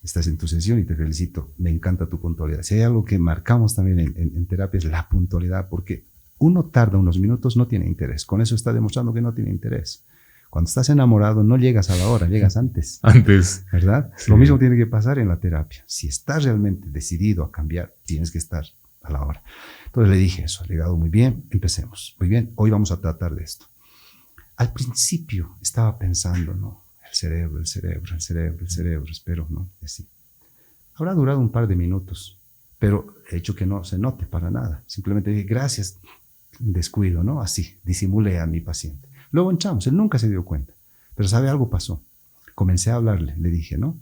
Estás en tu sesión y te felicito. Me encanta tu puntualidad. Si hay algo que marcamos también en terapia es la puntualidad, porque uno tarda unos minutos, no tiene interés. Con eso está demostrando que no tiene interés. Cuando estás enamorado no llegas a la hora, llegas antes. Antes. ¿Verdad? Sí. Lo mismo tiene que pasar en la terapia. Si estás realmente decidido a cambiar, tienes que estar a la hora. Entonces le dije eso, legado, muy bien, empecemos. Muy bien, hoy vamos a tratar de esto. Al principio estaba pensando, ¿no? El cerebro, espero, ¿no? Así. Habrá durado un par de minutos, pero he hecho que no se note para nada. Simplemente dije, gracias, descuido, ¿no? Así, disimulé a mi paciente. Luego entramos, él nunca se dio cuenta, pero ¿sabe algo pasó? Comencé a hablarle, le dije, ¿no?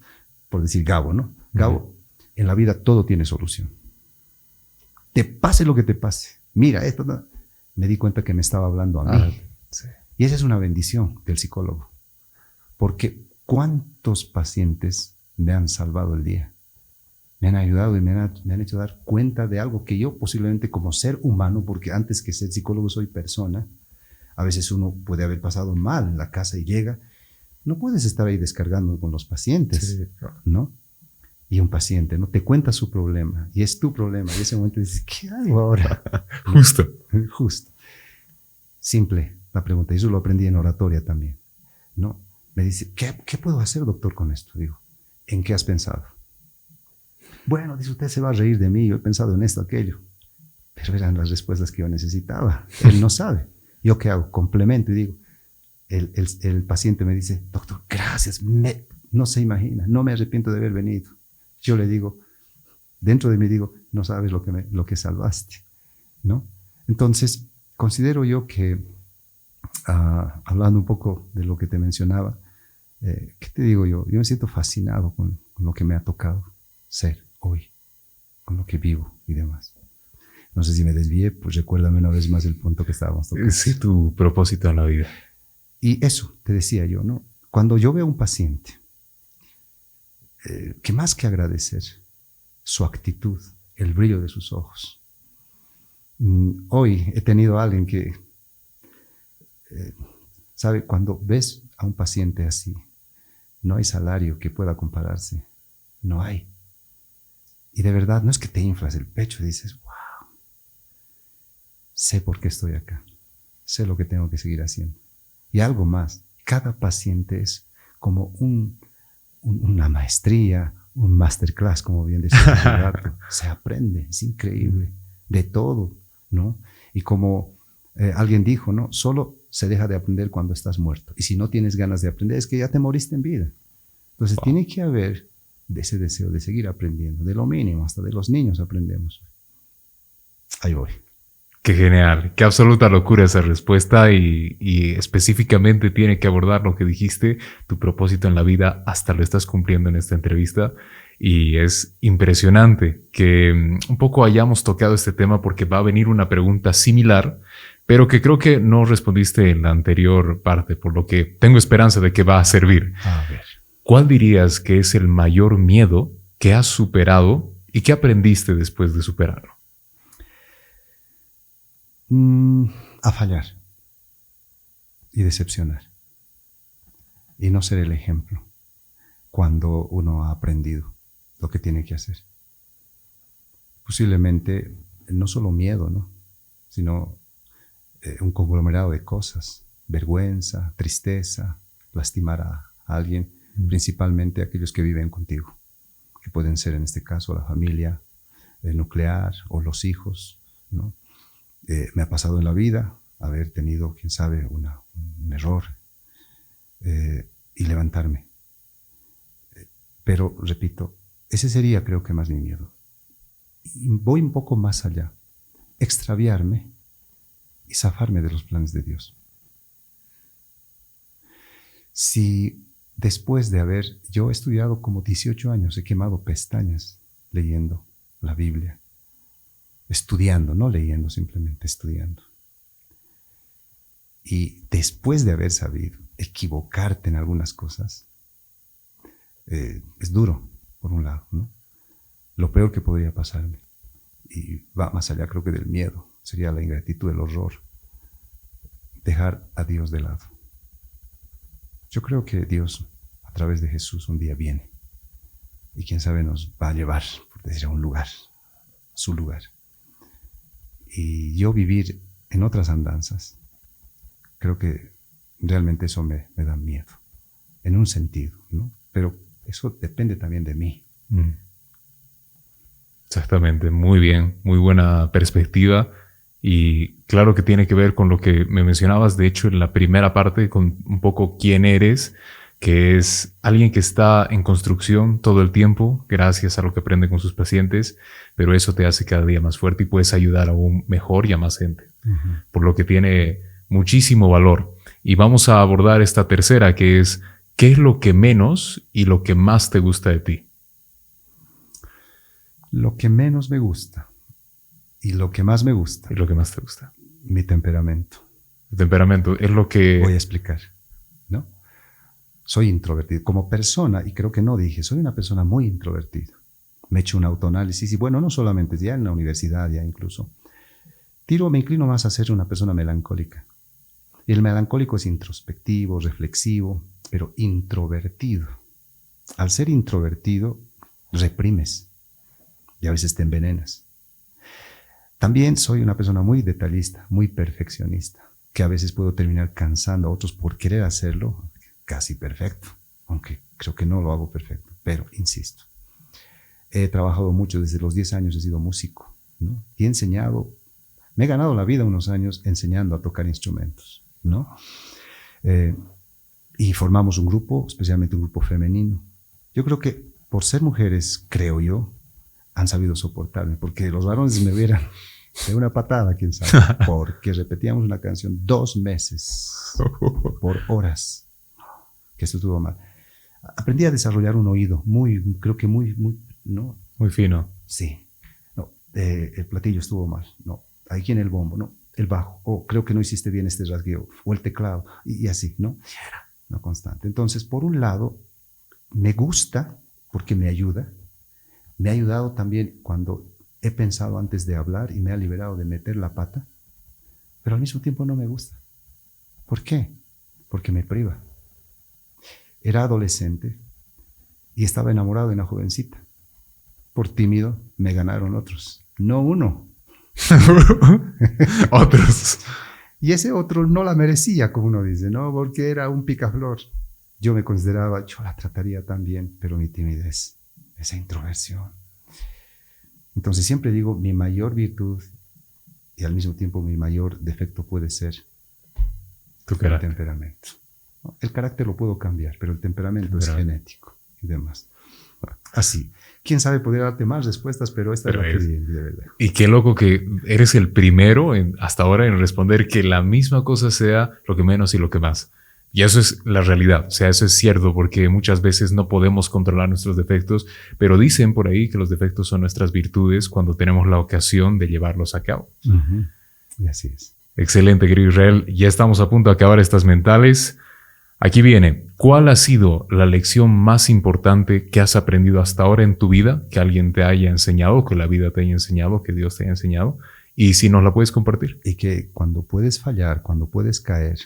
Por decir Gabo, ¿no? Gabo, en la vida todo tiene solución. Te pase lo que te pase. Mira, esto, ¿no? Me di cuenta que me estaba hablando a mí. Sí. Y esa es una bendición del psicólogo. Porque ¿cuántos pacientes me han salvado el día? Me han ayudado y me han hecho dar cuenta de algo que yo posiblemente como ser humano, porque antes que ser psicólogo soy persona, a veces uno puede haber pasado mal en la casa y llega, no puedes estar ahí descargando con los pacientes, sí, ¿no? Y un paciente, ¿no? Te cuenta su problema y es tu problema y ese momento dices, ¿qué hago ahora? Justo. Simple la pregunta, y eso lo aprendí en oratoria también, ¿no? Me dice, ¿qué puedo hacer, doctor, con esto? Digo, ¿en qué has pensado? Bueno, dice, usted se va a reír de mí, yo he pensado en esto, aquello. Pero eran las respuestas que yo necesitaba. Él no sabe. ¿Yo qué hago? Complemento y digo, el paciente me dice, doctor, gracias, no se imagina, no me arrepiento de haber venido. Yo le digo, dentro de mí digo, no sabes lo que salvaste, ¿no? Entonces, considero yo que, hablando un poco de lo que te mencionaba, ¿qué te digo yo? Yo me siento fascinado con lo que me ha tocado ser hoy, con lo que vivo y demás. No sé si me desvié, pues recuérdame una vez más el punto que estábamos tocando. Sí, tu propósito en la vida. Y eso, te decía yo, ¿no? Cuando yo veo a un paciente, que más que agradecer su actitud, el brillo de sus ojos. Hoy he tenido a alguien que, ¿sabe? Cuando ves a un paciente así, no hay salario que pueda compararse. No hay. Y de verdad, no es que te inflas el pecho y dices, wow, sé por qué estoy acá. Sé lo que tengo que seguir haciendo. Y algo más, cada paciente es como una maestría, un masterclass, como bien decía hace rato. Se aprende, es increíble, de todo, ¿no? Y como alguien dijo, ¿no? Solo se deja de aprender cuando estás muerto. Y si no tienes ganas de aprender, es que ya te moriste en vida. Entonces tiene que haber ese deseo de seguir aprendiendo, de lo mínimo, hasta de los niños aprendemos. Ahí voy. Qué genial, qué absoluta locura esa respuesta y específicamente tiene que abordar lo que dijiste, tu propósito en la vida, hasta lo estás cumpliendo en esta entrevista y es impresionante que un poco hayamos tocado este tema porque va a venir una pregunta similar, pero que creo que no respondiste en la anterior parte, por lo que tengo esperanza de que va a servir. A ver. ¿Cuál dirías que es el mayor miedo que has superado y qué aprendiste después de superarlo? A fallar y decepcionar y no ser el ejemplo cuando uno ha aprendido lo que tiene que hacer. Posiblemente no solo miedo, ¿no? Sino un conglomerado de cosas, vergüenza, tristeza, lastimar a alguien, principalmente aquellos que viven contigo, que pueden ser en este caso la familia nuclear o los hijos, ¿no? Me ha pasado en la vida haber tenido, quién sabe, un error y levantarme. Pero, repito, ese sería creo que más mi miedo. Y voy un poco más allá, extraviarme y zafarme de los planes de Dios. Si después de haber yo estudiado como 18 años, he quemado pestañas leyendo la Biblia, estudiando, no leyendo, simplemente estudiando. Y después de haber sabido equivocarte en algunas cosas, es duro, por un lado, ¿no? Lo peor que podría pasarme, y va más allá creo que del miedo, sería la ingratitud, el horror, dejar a Dios de lado. Yo creo que Dios, a través de Jesús, un día viene, y quién sabe nos va a llevar, por decir, a un lugar, a su lugar. Y yo vivir en otras andanzas, creo que realmente eso me da miedo, en un sentido, ¿no? Pero eso depende también de mí. Exactamente, muy bien, muy buena perspectiva y claro que tiene que ver con lo que me mencionabas, de hecho en la primera parte, con un poco quién eres, que es alguien que está en construcción todo el tiempo, gracias a lo que aprende con sus pacientes, pero eso te hace cada día más fuerte y puedes ayudar aún mejor y a más gente, por lo que tiene muchísimo valor. Y vamos a abordar esta tercera, que es, ¿qué es lo que menos y lo que más te gusta de ti? Lo que menos me gusta y lo que más me gusta. ¿Y lo que más te gusta? Mi temperamento. El temperamento es lo que... Voy a explicar, ¿no? Soy introvertido como persona, y creo que no dije, soy una persona muy introvertida. Me he hecho un autoanálisis y bueno, no solamente ya en la universidad, ya incluso. Me inclino más a ser una persona melancólica. Y el melancólico es introspectivo, reflexivo, pero introvertido. Al ser introvertido, reprimes y a veces te envenenas. También soy una persona muy detallista, muy perfeccionista, que a veces puedo terminar cansando a otros por querer hacerlo casi perfecto, aunque creo que no lo hago perfecto, pero insisto. He trabajado mucho, desde los 10 años he sido músico, ¿no? Y he enseñado, me he ganado la vida unos años enseñando a tocar instrumentos, ¿no? Y formamos un grupo, especialmente un grupo femenino. Yo creo que por ser mujeres, creo yo, han sabido soportarme, porque los varones me hubieran de una patada, quién sabe, porque repetíamos una canción 2 meses por horas, que eso estuvo mal. Aprendí a desarrollar un oído creo que muy, ¿no? Muy fino. Sí. No, el platillo estuvo mal, no. Aquí en el bombo, no. El bajo, creo que no hiciste bien este rasgueo, o el teclado, y así, ¿no? No constante. Entonces, por un lado, me gusta porque me ayuda. Me ha ayudado también cuando he pensado antes de hablar y me ha liberado de meter la pata, pero al mismo tiempo no me gusta. ¿Por qué? Porque me priva. Era adolescente y estaba enamorado de una jovencita. Por tímido me ganaron otros, no uno. Otros. Y ese otro no la merecía, como uno dice, ¿no? Porque era un picaflor. Yo me consideraba, yo la trataría tan bien, pero mi timidez, esa introversión. Entonces siempre digo, mi mayor virtud y al mismo tiempo mi mayor defecto puede ser tu el temperamento. ¿No? El carácter lo puedo cambiar, pero el temperamento es genético y demás. Así. Quién sabe, podría darte más respuestas, pero esta es la que viene, de verdad. Y qué loco que eres el primero hasta ahora en responder que la misma cosa sea lo que menos y lo que más. Y eso es la realidad, o sea, eso es cierto, porque muchas veces no podemos controlar nuestros defectos, pero dicen por ahí que los defectos son nuestras virtudes cuando tenemos la ocasión de llevarlos a cabo. Uh-huh. Y así es. Excelente, querido Israel. Ya estamos a punto de acabar estas mentales. Aquí viene, ¿cuál ha sido la lección más importante que has aprendido hasta ahora en tu vida, que alguien te haya enseñado, que la vida te haya enseñado, que Dios te haya enseñado? Y si nos la puedes compartir. Y que cuando puedes fallar, cuando puedes caer,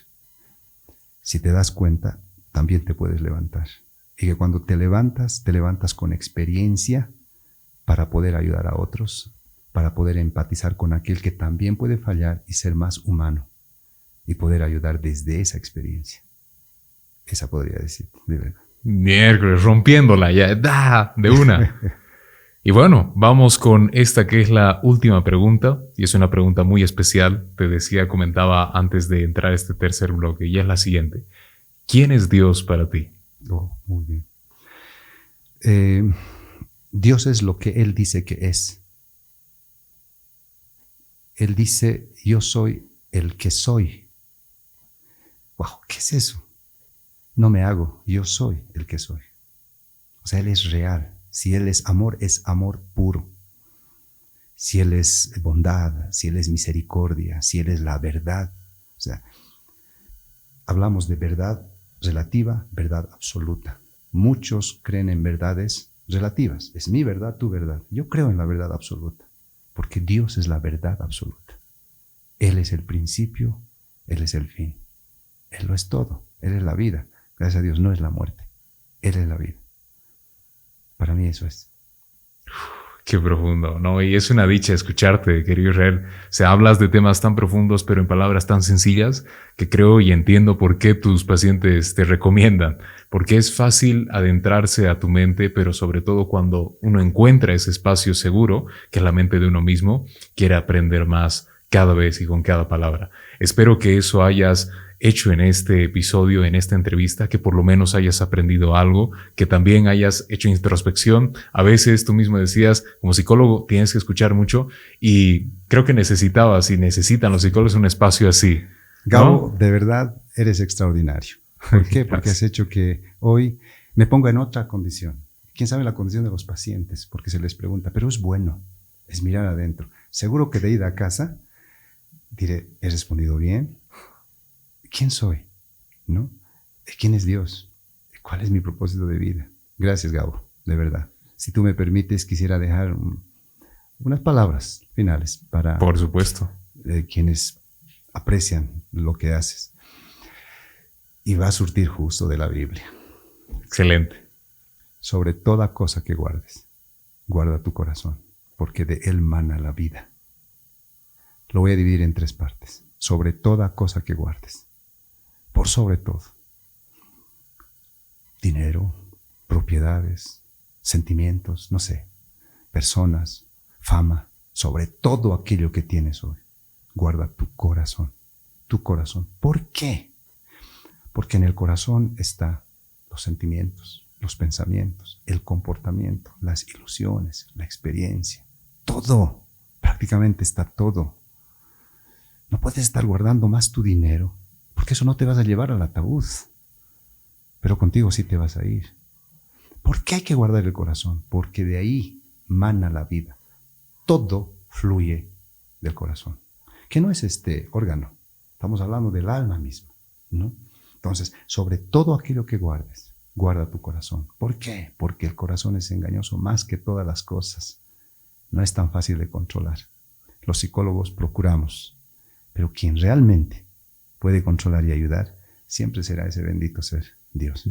si te das cuenta, también te puedes levantar. Y que cuando te levantas con experiencia para poder ayudar a otros, para poder empatizar con aquel que también puede fallar y ser más humano y poder ayudar desde esa experiencia. Esa podría decir, de verdad. Miércoles, rompiéndola ya, de una. Y bueno, vamos con esta que es la última pregunta, y es una pregunta muy especial. Te decía, comentaba antes de entrar a este tercer bloque, y es la siguiente. ¿Quién es Dios para ti? Oh, muy bien. Dios es lo que Él dice que es. Él dice, yo soy el que soy. Wow, ¿qué es eso? No me hago, yo soy el que soy. O sea, Él es real. Si Él es amor puro. Si Él es bondad, si Él es misericordia, si Él es la verdad. O sea, hablamos de verdad relativa, verdad absoluta. Muchos creen en verdades relativas. Es mi verdad, tu verdad. Yo creo en la verdad absoluta, porque Dios es la verdad absoluta. Él es el principio, Él es el fin. Él lo es todo, Él es la vida. Gracias a Dios no es la muerte, Él es la vida. Para mí eso es. Qué profundo, ¿no? Y es una dicha escucharte, querido Israel. O sea, hablas de temas tan profundos, pero en palabras tan sencillas, que creo y entiendo por qué tus pacientes te recomiendan. Porque es fácil adentrarse a tu mente, pero sobre todo cuando uno encuentra ese espacio seguro, que es la mente de uno mismo, quiere aprender más cada vez y con cada palabra. Espero que eso hayas hecho en este episodio, en esta entrevista, que por lo menos hayas aprendido algo, que también hayas hecho introspección. A veces tú mismo decías, como psicólogo tienes que escuchar mucho, y creo que necesitabas y necesitan los psicólogos un espacio así, ¿no? Gabo, de verdad eres extraordinario. ¿Por qué? Porque has hecho que hoy me ponga en otra condición. ¿Quién sabe la condición de los pacientes? Porque se les pregunta, pero es bueno, es mirar adentro. Seguro que de ida a casa diré, ¿he respondido bien? ¿Quién soy? ¿No? ¿Quién es Dios? ¿Cuál es mi propósito de vida? Gracias, Gabo, de verdad. Si tú me permites, quisiera dejar unas palabras finales para... Por supuesto. Quienes aprecian lo que haces. Y va a surtir justo de la Biblia. Excelente. Sobre toda cosa que guardes, guarda tu corazón, porque de él mana la vida. Lo voy a dividir en 3 partes. Sobre toda cosa que guardes. Por sobre todo, dinero, propiedades, sentimientos, no sé. personas, fama, sobre todo aquello que tienes hoy. Guarda tu corazón, tu corazón. ¿Por qué? Porque en el corazón están los sentimientos, los pensamientos, el comportamiento, las ilusiones, la experiencia. Todo, prácticamente está todo. No puedes estar guardando más tu dinero, porque eso no te vas a llevar al ataúd. Pero contigo sí te vas a ir. ¿Por qué hay que guardar el corazón? Porque de ahí mana la vida. Todo fluye del corazón, que no es este órgano. Estamos hablando del alma misma, ¿no? Entonces, sobre todo aquello que guardes, guarda tu corazón. ¿Por qué? Porque el corazón es engañoso más que todas las cosas. No es tan fácil de controlar. Los psicólogos procuramos, pero quien realmente puede controlar y ayudar siempre será ese bendito ser, Dios.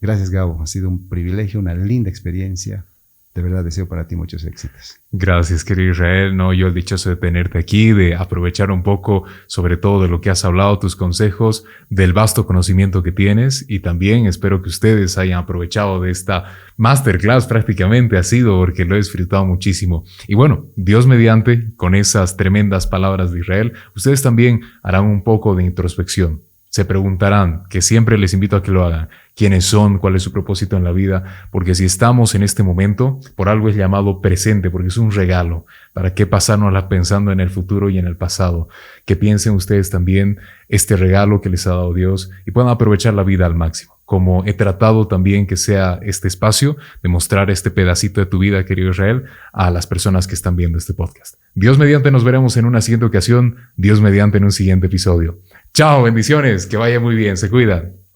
Gracias, Gabo. Ha sido un privilegio, una linda experiencia. De verdad deseo para ti muchos éxitos. Gracias, querido Israel. No, yo el dichoso de tenerte aquí, de aprovechar un poco sobre todo de lo que has hablado, tus consejos, del vasto conocimiento que tienes, y también espero que ustedes hayan aprovechado de esta masterclass. Prácticamente ha sido, porque lo he disfrutado muchísimo. Y bueno, Dios mediante, con esas tremendas palabras de Israel, ustedes también harán un poco de introspección. Se preguntarán, que siempre les invito a que lo hagan, quiénes son, cuál es su propósito en la vida, porque si estamos en este momento, por algo es llamado presente, porque es un regalo. ¿Para qué pasárnosla pensando en el futuro y en el pasado? Que piensen ustedes también este regalo que les ha dado Dios y puedan aprovechar la vida al máximo. Como he tratado también que sea este espacio de mostrar este pedacito de tu vida, querido Israel, a las personas que están viendo este podcast. Dios mediante, nos veremos en una siguiente ocasión. Dios mediante, en un siguiente episodio. Chao, bendiciones, que vaya muy bien, se cuidan.